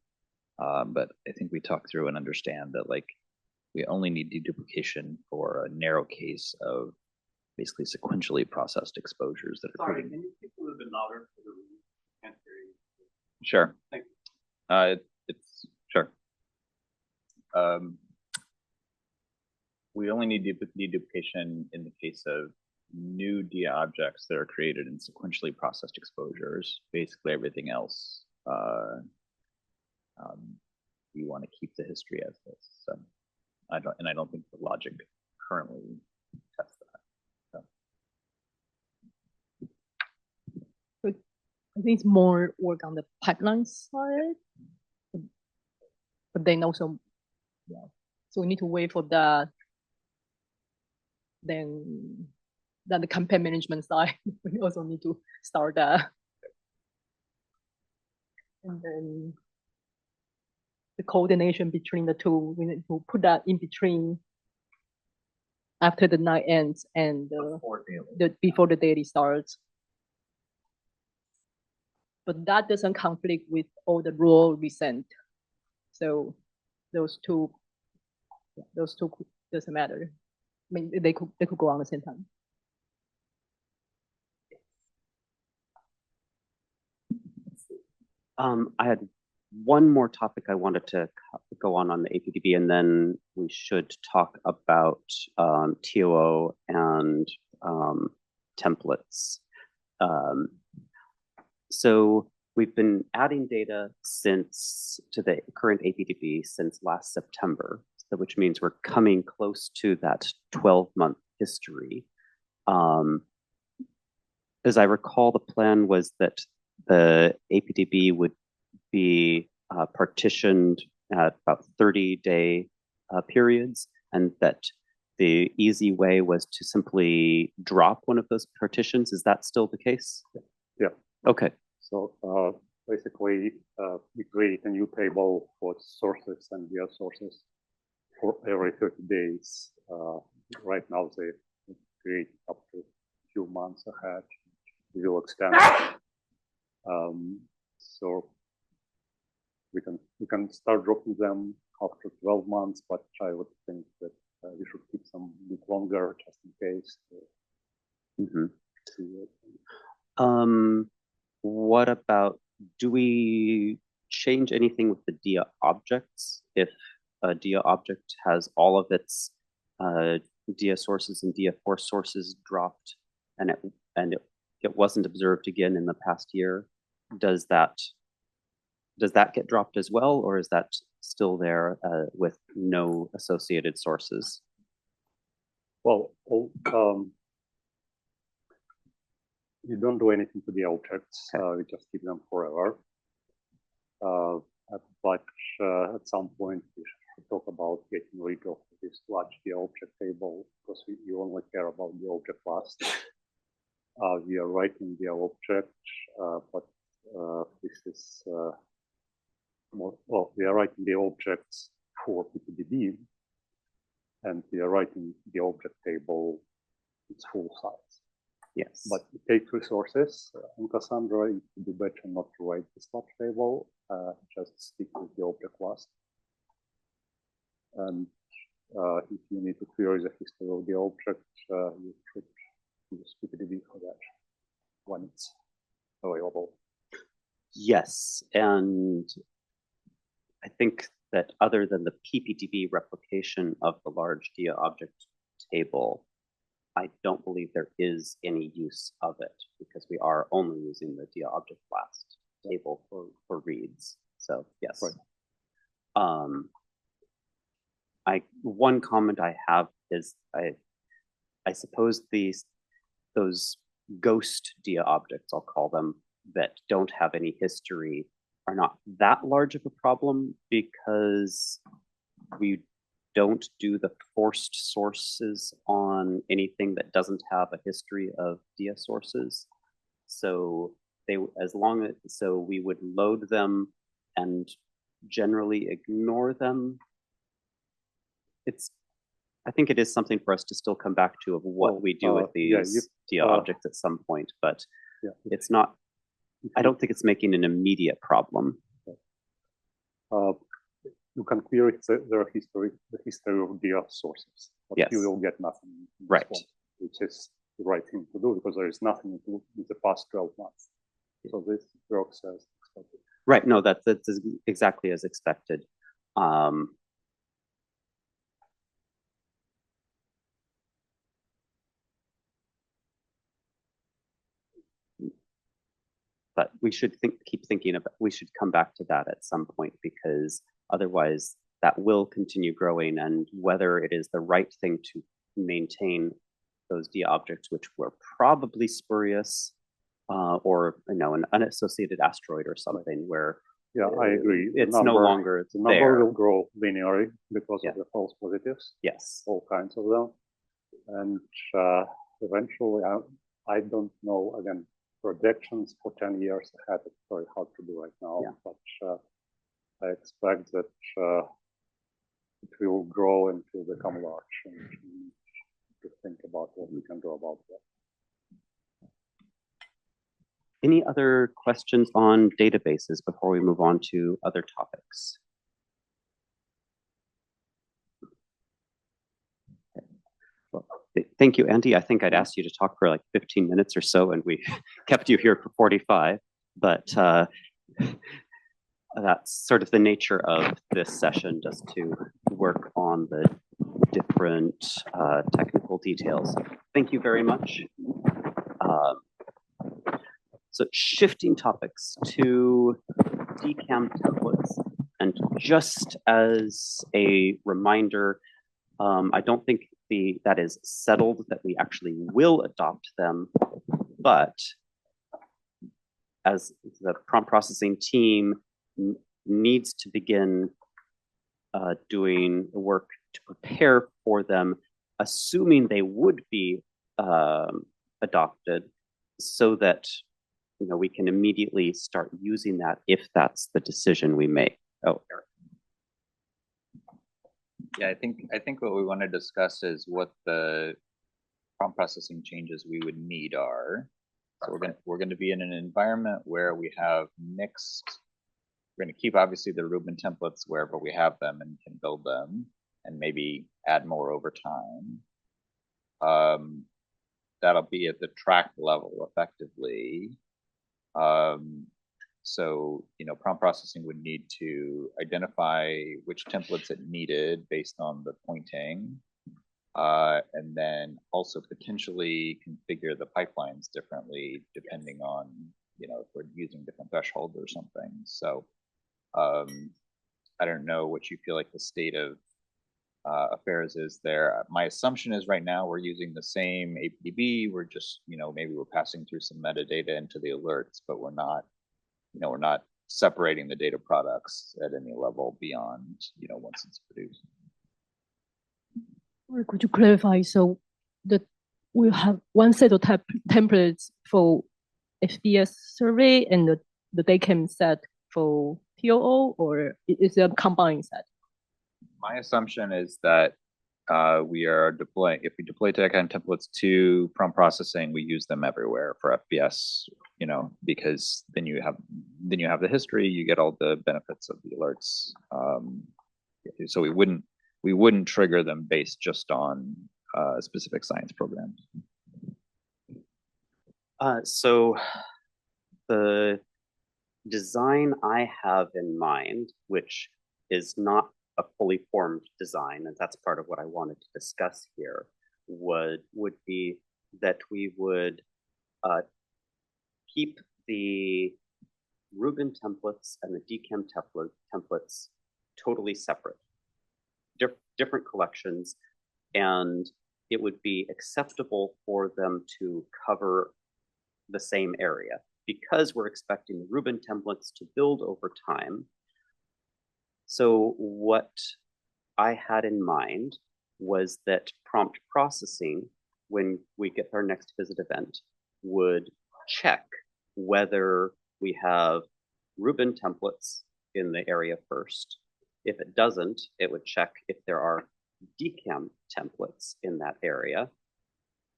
But I think we talk through and understand that we only need deduplication for a narrow case of basically sequentially processed exposures that are Sorry, can you speak a little bit louder for the room? Can't hear you. Sure. Thank It's sure. We only need deduplication in the case of new DIA objects that are created in sequentially processed exposures. Basically, everything else, you want to keep the history as this. So I don't think the logic currently tests that. So. I think it's more work on the pipeline side, but then also, yeah. So we need to wait for that. Then the campaign management side, we also need to start that. And then the coordination between the two, we need to put that in between after the night ends and before the daily starts. But that doesn't conflict with all the rule we sent. So those two doesn't matter. I mean, they could go on the same time. I had one more topic I wanted to go on the APDB, and then we should talk about TOO and templates. So we've been adding data to the current APDB since last September, which means we're coming close to that 12-month history. as I recall, the plan was that the APDB would be partitioned at about 30-day periods, and that the easy way was to simply drop one of those partitions. Is that still the case? Yeah. Okay. So basically, we create a new table for sources and their sources for every 30 days. Right now, they create up to a few months ahead. We will extend it. So we can start dropping them after 12 months, but I would think that we should keep some a bit longer just in case. See it. What about, do we change anything with the DIA objects? If a DIA object has all of its DIA sources and DIA4 sources dropped, and it wasn't observed again in the past year, does that get dropped as well, or is that still there with no associated sources? Well, you don't do anything to the objects. We just keep them forever. But at some point, we should talk about getting rid of this large DIA object table, because we only care about the object class. We are writing the object, but this is more, well, we are writing the objects for PPDB, and we are writing the object table its full size. Yes. But it takes resources. In Cassandra, it would be better not to write this large table, just stick with the object class. And if you need to query the history of the object, you should use PPDB for that when it's available. Yes, and I think that other than the PPDB replication of the large DIA object table, I don't believe there is any use of it, because we are only using the DIA object class table for reads. So yes. Right. One comment I have is I suppose those ghost DIA objects, I'll call them, that don't have any history are not that large of a problem, because we don't do the forced sources on anything that doesn't have a history of DIA sources. So we would load them and generally ignore them. I think it is something for us to still come back to of what we do with these DIA objects at some point, but it's not, I don't think it's making an immediate problem. You can query the history of DIA sources, but yes. You will get nothing. Right. Which is the right thing to do, because there is nothing in the past 12 months. So this works as expected. Right. No, that's exactly as expected. But we should keep thinking about, we should come back to that at some point, because otherwise that will continue growing, and whether it is the right thing to maintain those DIA objects, which were probably spurious, or an unassociated asteroid or something where I agree. It's no longer the number will grow linearly because of the false positives. Yes. All kinds of them. And eventually, I don't know, again, projections for 10 years ahead, it's very hard to do right now, but I expect that it will grow and will become large, and to think about what we can do about that. Any other questions on databases before we move on to other topics? Well, thank you, Andy. I think I'd asked you to talk for like 15 minutes or so, and we kept you here for 45, but that's sort of the nature of this session, just to work on the different technical details. Thank you very much. So shifting topics to DCAM templates, and just as a reminder, I don't think that is settled that we actually will adopt them, But as the prompt processing team needs to begin doing work to prepare for them, assuming they would be adopted, so that we can immediately start using that if that's the decision we make. Oh, Eric. Yeah, I think what we want to discuss is what the prompt processing changes we would need are. So we're going to be in an environment where we have mixed. We're going to keep obviously the Rubin templates wherever we have them and can build them, and maybe add more over time. That'll be at the track level effectively. So, prompt processing would need to identify which templates it needed based on the pointing, and then also potentially configure the pipelines differently depending on, if we're using different thresholds or something. So, I don't know what you feel like the state of affairs is there. My assumption is right now we're using the same APDB. We're just, maybe we're passing through some metadata into the alerts, but we're not separating the data products at any level beyond, once it's produced. Or could you clarify? So we have one set of templates for FBS survey and the DayCam set for TOO, or is it a combined set? My assumption is that we are deploying, if we deploy DayCam templates to prompt processing, we use them everywhere for FBS, because then you have the history, you get all the benefits of the alerts. So we wouldn't trigger them based just on specific science programs. So the design I have in mind, which is not a fully formed design, and that's part of what I wanted to discuss here, would be that we would keep the Rubin templates and the DCAM templates totally separate, different collections, and it would be acceptable for them to cover the same area. Because we're expecting the Rubin templates to build over time. So what I had in mind was that prompt processing, when we get our next visit event, would check whether we have Rubin templates in the area first. If it doesn't, it would check if there are DCAM templates in that area.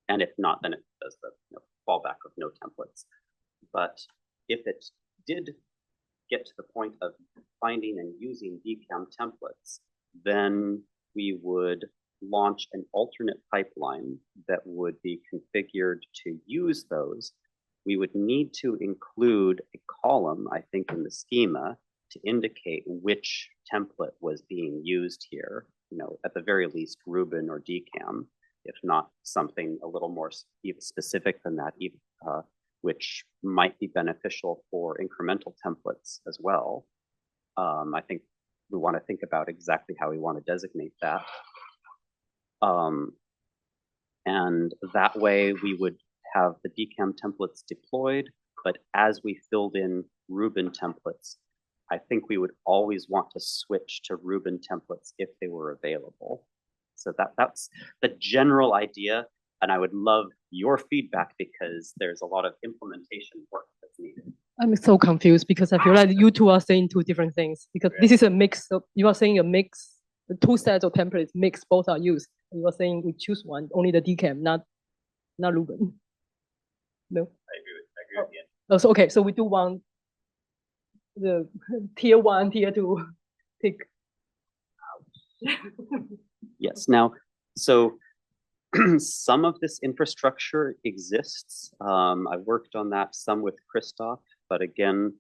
And if not, then it does the fallback of no templates. But if it did get to the point of finding and using DCAM templates, then we would launch an alternate pipeline that would be configured to use those. We would need to include a column, I think, in the schema to indicate which template was being used here, at the very least Rubin or DCAM, if not something a little more specific than that, which might be beneficial for incremental templates as well. I think we want to think about exactly how we want to designate that. And that way we would have the DCAM templates deployed, but as we filled in Rubin templates, I think we would always want to switch to Rubin templates if they were available. So that's the general idea. And I would love your feedback because there's a lot of implementation work that's needed. I'm so confused because I feel like you two are saying two different things, because this is a mix. So you are saying a mix, the two sets of templates mix, both are used. And you are saying we choose one, only the DCAM, not Rubin. No? I agree with you. Oh, so okay, so we do one, the tier 1, tier 2 pick. Yes, now, so some of this infrastructure exists. I worked on that some with Christoph, but again,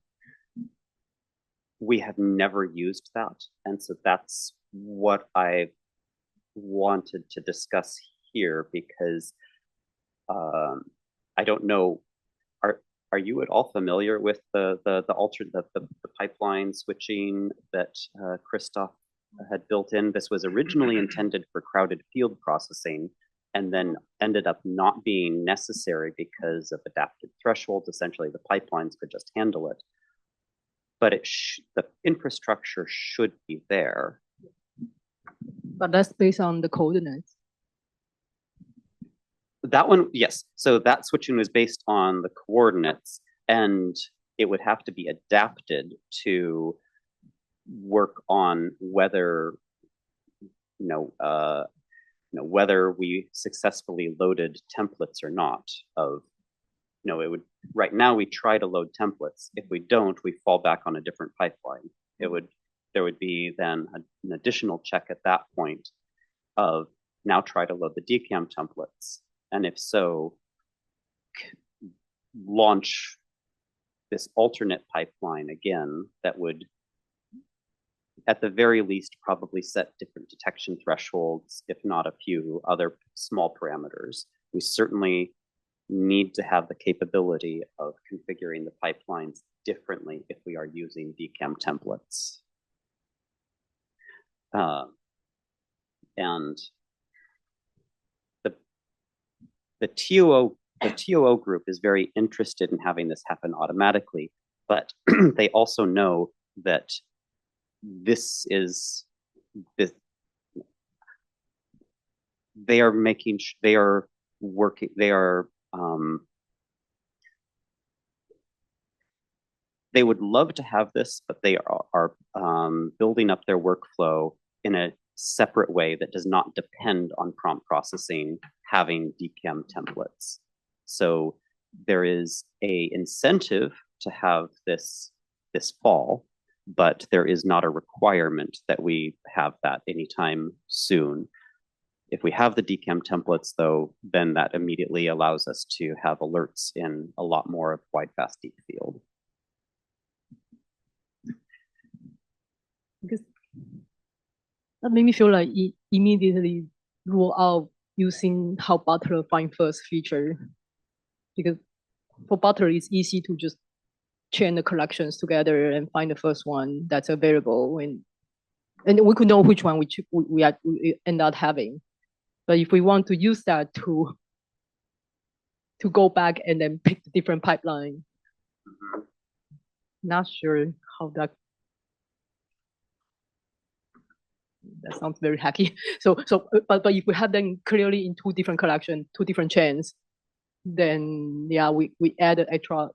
we have never used that. And so that's what I wanted to discuss here, because I don't know, are you at all familiar with the pipeline switching that Christoph had built in? This was originally intended for crowded field processing, and then ended up not being necessary because of adaptive thresholds. Essentially, the pipelines could just handle it. But the infrastructure should be there. But that's based on the coordinates. That one, yes. So that switching was based on the coordinates, and it would have to be adapted to work on whether, whether we successfully loaded templates or not. It would, right now we try to load templates. If we don't, we fall back on a different pipeline. There would be then an additional check at that point of now try to load the DCAM templates. And if so, launch this alternate pipeline again that would, at the very least, probably set different detection thresholds, if not a few other small parameters. We certainly need to have the capability of configuring the pipelines differently if we are using DCAM templates. And the TOO group is very interested in having this happen automatically, but they also know that they would love to have this, but they are building up their workflow in a separate way that does not depend on prompt processing having DCAM templates. So there is a incentive to have this fall, but there is not a requirement that we have that anytime soon. If we have the DCAM templates, though, then that immediately allows us to have alerts in a lot more of wide, fast, deep field. Because that made me feel like it immediately roll out using how Butler find first feature. Because for Butler, it's easy to just chain the collections together and find the first one that's available, and we could know which one we end up having. But if we want to use that to go back and then pick the different pipeline, not sure how that sounds very hacky. But if we have them clearly in two different collections, two different chains, then yeah, we add an extra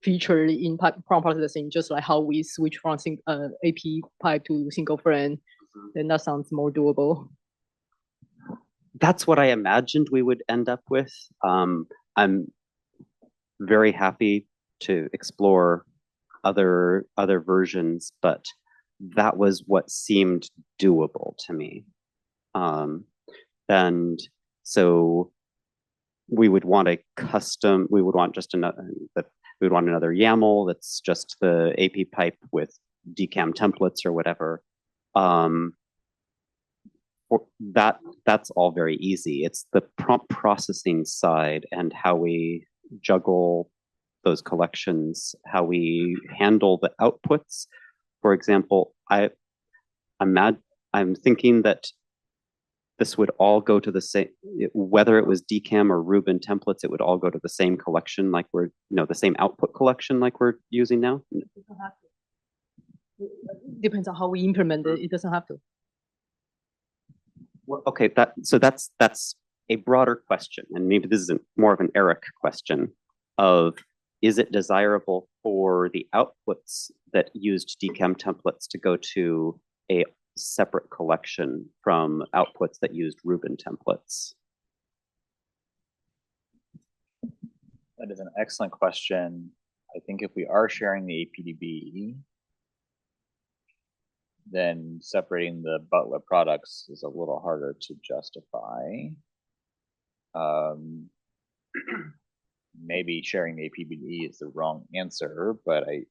feature in prompt processing, just like how we switch from AP pipe to single friend. Then that sounds more doable. That's what I imagined we would end up with. I'm very happy to explore other versions, but that was what seemed doable to me. And so we would want we would want another YAML that's just the AP pipe with DCAM templates or whatever. That's all very easy. It's the prompt processing side and how we juggle those collections, how we handle the outputs. For example, I'm thinking that this would all go to the same, whether it was DCAM or Rubin templates, it would all go to the same collection, like the same output collection like we're using now. It doesn't have to. Depends on how we implement it. It doesn't have to. Well, okay, that's a broader question, and maybe this is more of an Eric question of, is it desirable for the outputs that used DCAM templates to go to a separate collection from outputs that used Rubin templates? That is an excellent question. I think if we are sharing the APDB, then separating the Butler products is a little harder to justify. Maybe sharing the APDB is the wrong answer, but I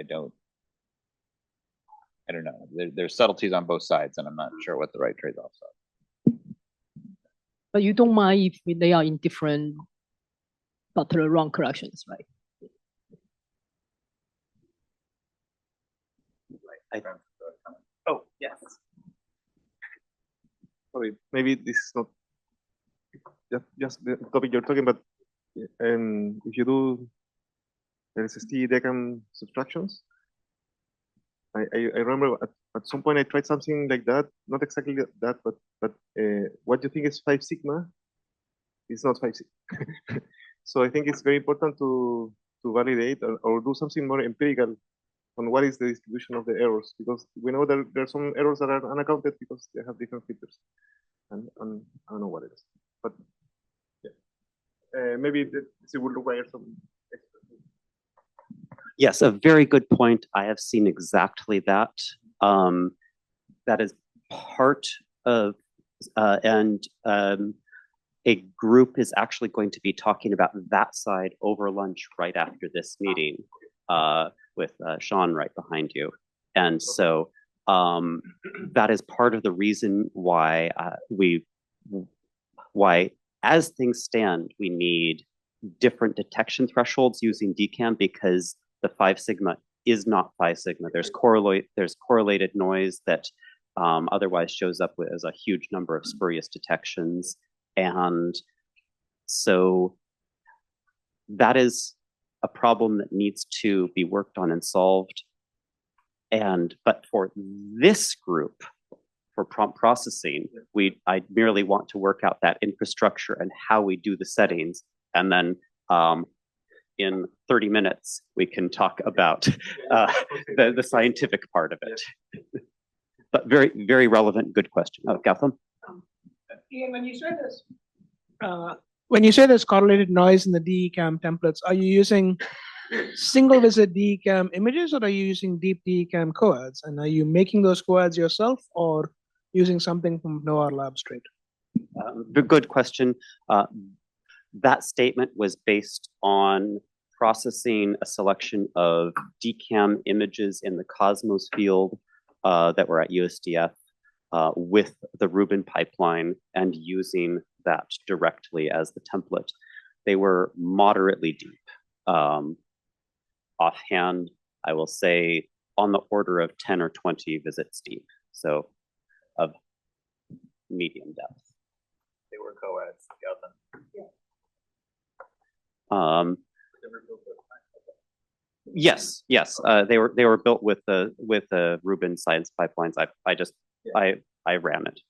don't know. There's subtleties on both sides, and I'm not sure what the right trade-offs are. But you don't mind if they are in different Butler run collections, right? Oh, yes. sorry, maybe this is not just the topic you're talking about. If you do LSST DECAM subtractions, I remember at some point I tried something like that, not exactly that, but what you think is 5 sigma is not 5 sigma. So I think it's very important to validate or do something more empirical on what is the distribution of the errors, because we know that there are some errors that are unaccounted because they have different filters, and I don't know what it is, but yeah, maybe it will require some. Yes, a very good point. I have seen exactly that. That is part of, a group is actually going to be talking about that side over lunch right after this meeting, with Sean right behind you. And so that is part of the reason why why as things stand, we need different detection thresholds using DCAM, because the 5 sigma is not 5 sigma. There's correlated noise that otherwise shows up as a huge number of spurious detections. And so that is a problem that needs to be worked on and solved. But for this group, for prompt processing, I merely want to work out that infrastructure and how we do the settings. And then in 30 minutes, we can talk about the scientific part of it. But very, very relevant, good question. Oh, Gautam? Ian, when you say there's correlated noise in the DECAM templates, are you using single visit DECAM images, or are you using deep DECAM coads? And are you making those coads yourself or using something from NOAR Lab straight? Good question. That statement was based on processing a selection of DCAM images in the Cosmos field that were at USDF with the Rubin pipeline and using that directly as the template. They were moderately deep. Offhand, I will say on the order of 10 or 20 visits deep, so of medium depth. They were co-eds, got them. Yes, they were built with the Rubin science pipelines. I ran it.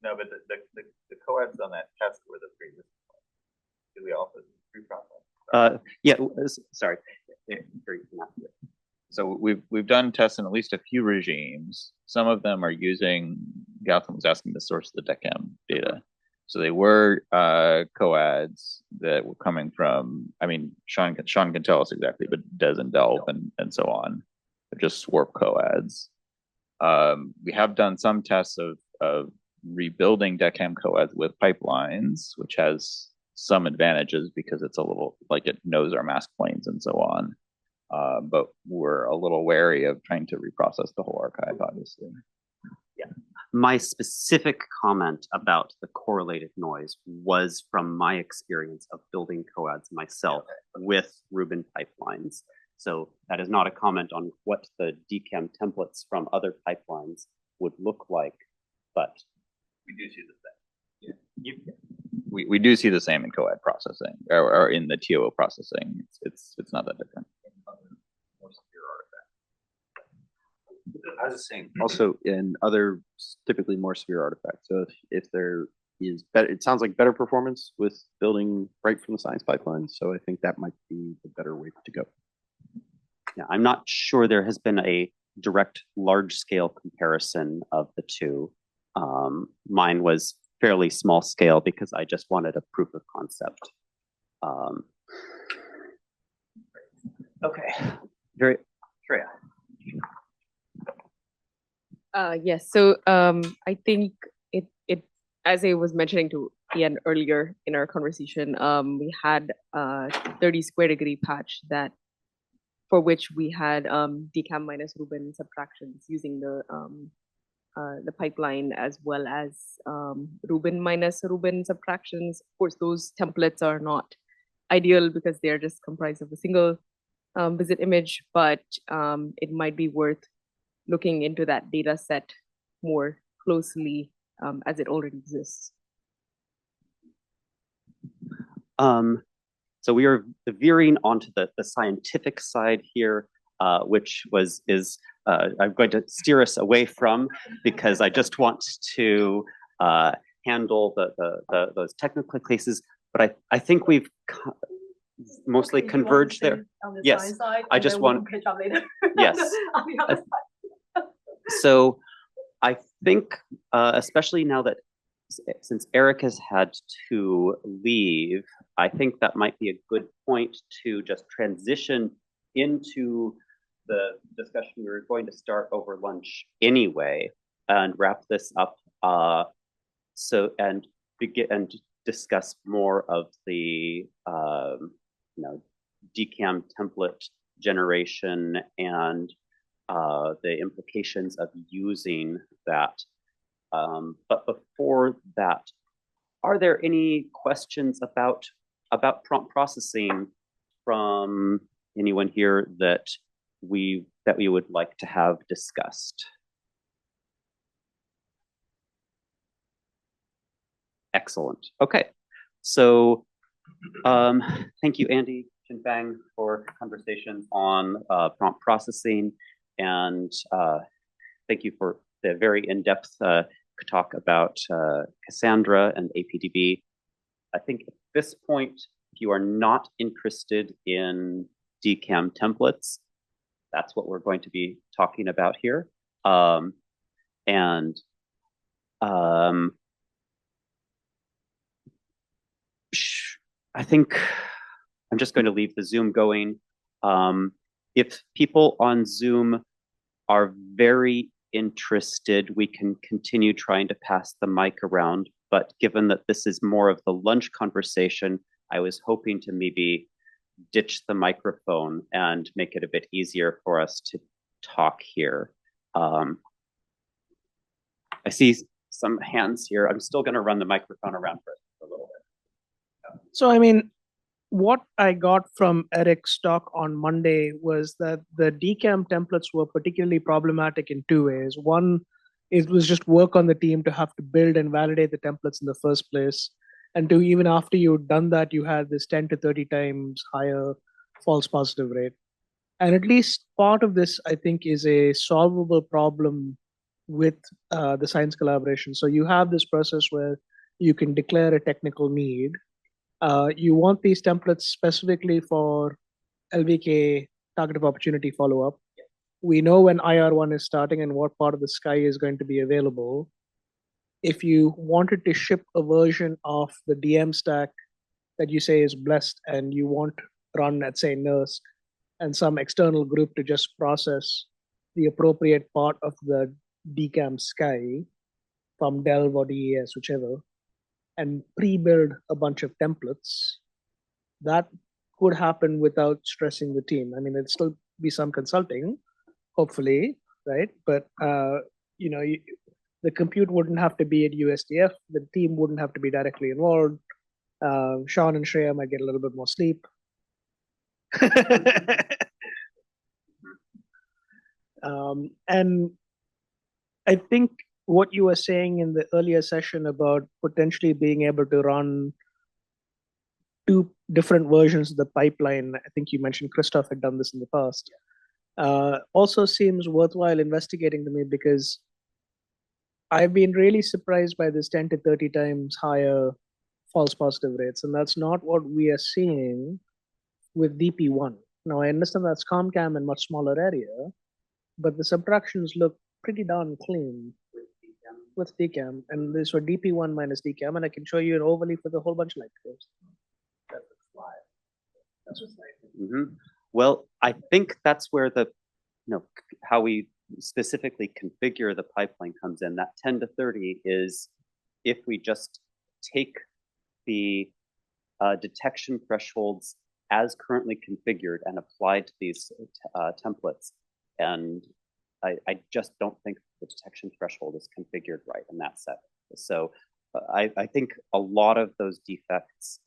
No, but the co-eds on that test were the previous ones. Did we also pre-process? Yeah, sorry. So we've done tests in at least a few regimes. Some of them are using, Gautam was asking the source of the DECAM data. So they were coads that were coming from, I mean, Sean can tell us exactly, but Des and Delp and so on. They're just SWARP coads. We have done some tests of rebuilding DECAM coads with pipelines, which has some advantages because it's a little, like it knows our mask planes and so on. But we're a little wary of trying to reprocess the whole archive, obviously. Yeah. My specific comment about the correlated noise was from my experience of building coads myself with Rubin pipelines. So that is not a comment on what the DCAM templates from other pipelines would look like, but we do see the same. We do see the same in coad processing or in the TOO processing. It's not that different. I was just saying, also in other typically more severe artifacts. So if there is better, it sounds like better performance with building right from the science pipeline. So I think that might be the better way to go. Yeah, I'm not sure there has been a direct large-scale comparison of the two. Mine was fairly small scale because I just wanted a proof of concept. Okay, very, Shreya. Yes, so I think it as I was mentioning to Ian earlier in our conversation, we had a 30 square degree patch that for which we had DCAM minus Rubin subtractions using the pipeline as well as Rubin minus Rubin subtractions. Of course, those templates are not ideal because they're just comprised of a single visit image, but it might be worth looking into that data set more closely as it already exists. So we are veering onto the scientific side here, which I'm going to steer us away from, because I just want to handle those technical cases. But I think we've mostly converged there. Yes, I just want. Yes. So I think, especially now that since Eric has had to leave, I think that might be a good point to just transition into the discussion we were going to start over lunch anyway, and wrap this up. And begin and discuss more of the DCAM template generation and the implications of using that. But before that, are there any questions about prompt processing from anyone here that we would like to have discussed? Excellent. Okay. So thank you, Andy Chinfang, for conversation on prompt processing, and thank you for the very in-depth talk about Cassandra and APDB. I think at this point, if you are not interested in DCAM templates, that's what we're going to be talking about here. I think I'm just going to leave the Zoom going. If people on Zoom are very interested, we can continue trying to pass the mic around. But given that this is more of the lunch conversation, I was hoping to maybe ditch the microphone and make it a bit easier for us to talk here. I see some hands here. I'm still going to run the microphone around for a little bit. So, I mean, what I got from Eric's talk on Monday was that the DCAM templates were particularly problematic in two ways. One, it was just work on the team to have to build and validate the templates in the first place. And two, even after you'd done that, you had this 10 to 30 times higher false positive rate. And at least part of this, I think, is a solvable problem with the science collaboration. So you have this process where you can declare a technical need. You want these templates specifically for LVK target of opportunity follow-up. We know when IR1 is starting and what part of the sky is going to be available. If you wanted to ship a version of the DM stack that you say is blessed and you want run at, say, NERSC, and some external group to just process the appropriate part of the DCAM sky from Delve or DES, whichever, and pre-build a bunch of templates, that could happen without stressing the team. I mean, it'd still be some consulting, hopefully, right? But the compute wouldn't have to be at USDF. The team wouldn't have to be directly involved. Sean and Shreya might get a little bit more sleep. And I think what you were saying in the earlier session about potentially being able to run two different versions of the pipeline, I think you mentioned Christoph had done this in the past, also seems worthwhile investigating to me, because I've been really surprised by this 10 to 30 times higher false positive rates, and that's not what we are seeing with DP1. Now, I understand that's ComCam in much smaller area, but the subtractions look pretty darn clean with DCAM, and this for DP1 minus DCAM, and I can show you an overlay for the whole bunch of light curves. That's a slide. That's a slide. Mm-hmm. Well, I think that's where how we specifically configure the pipeline comes in. That 10 to 30 is if we just take the detection thresholds as currently configured and applied to these templates. And I just don't think the detection threshold is configured right in that set. So I think a lot of those defects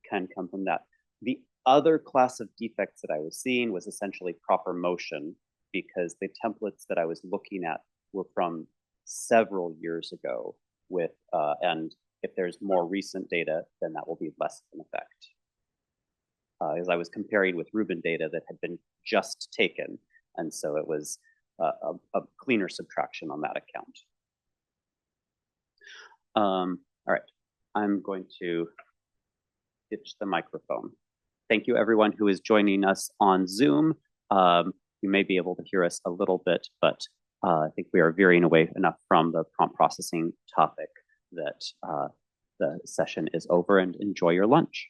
can come from that. The other class of defects that I was seeing was essentially proper motion, because the templates that I was looking at were from several years ago. with, and if there's more recent data, then that will be less of an effect. As I was comparing with Rubin data that had been just taken, and so it was a cleaner subtraction on that account. All right, I'm going to ditch the microphone. Thank you everyone who is joining us on Zoom. You may be able to hear us a little bit, but I think we are veering away enough from the prompt processing topic that the session is over, and enjoy your lunch.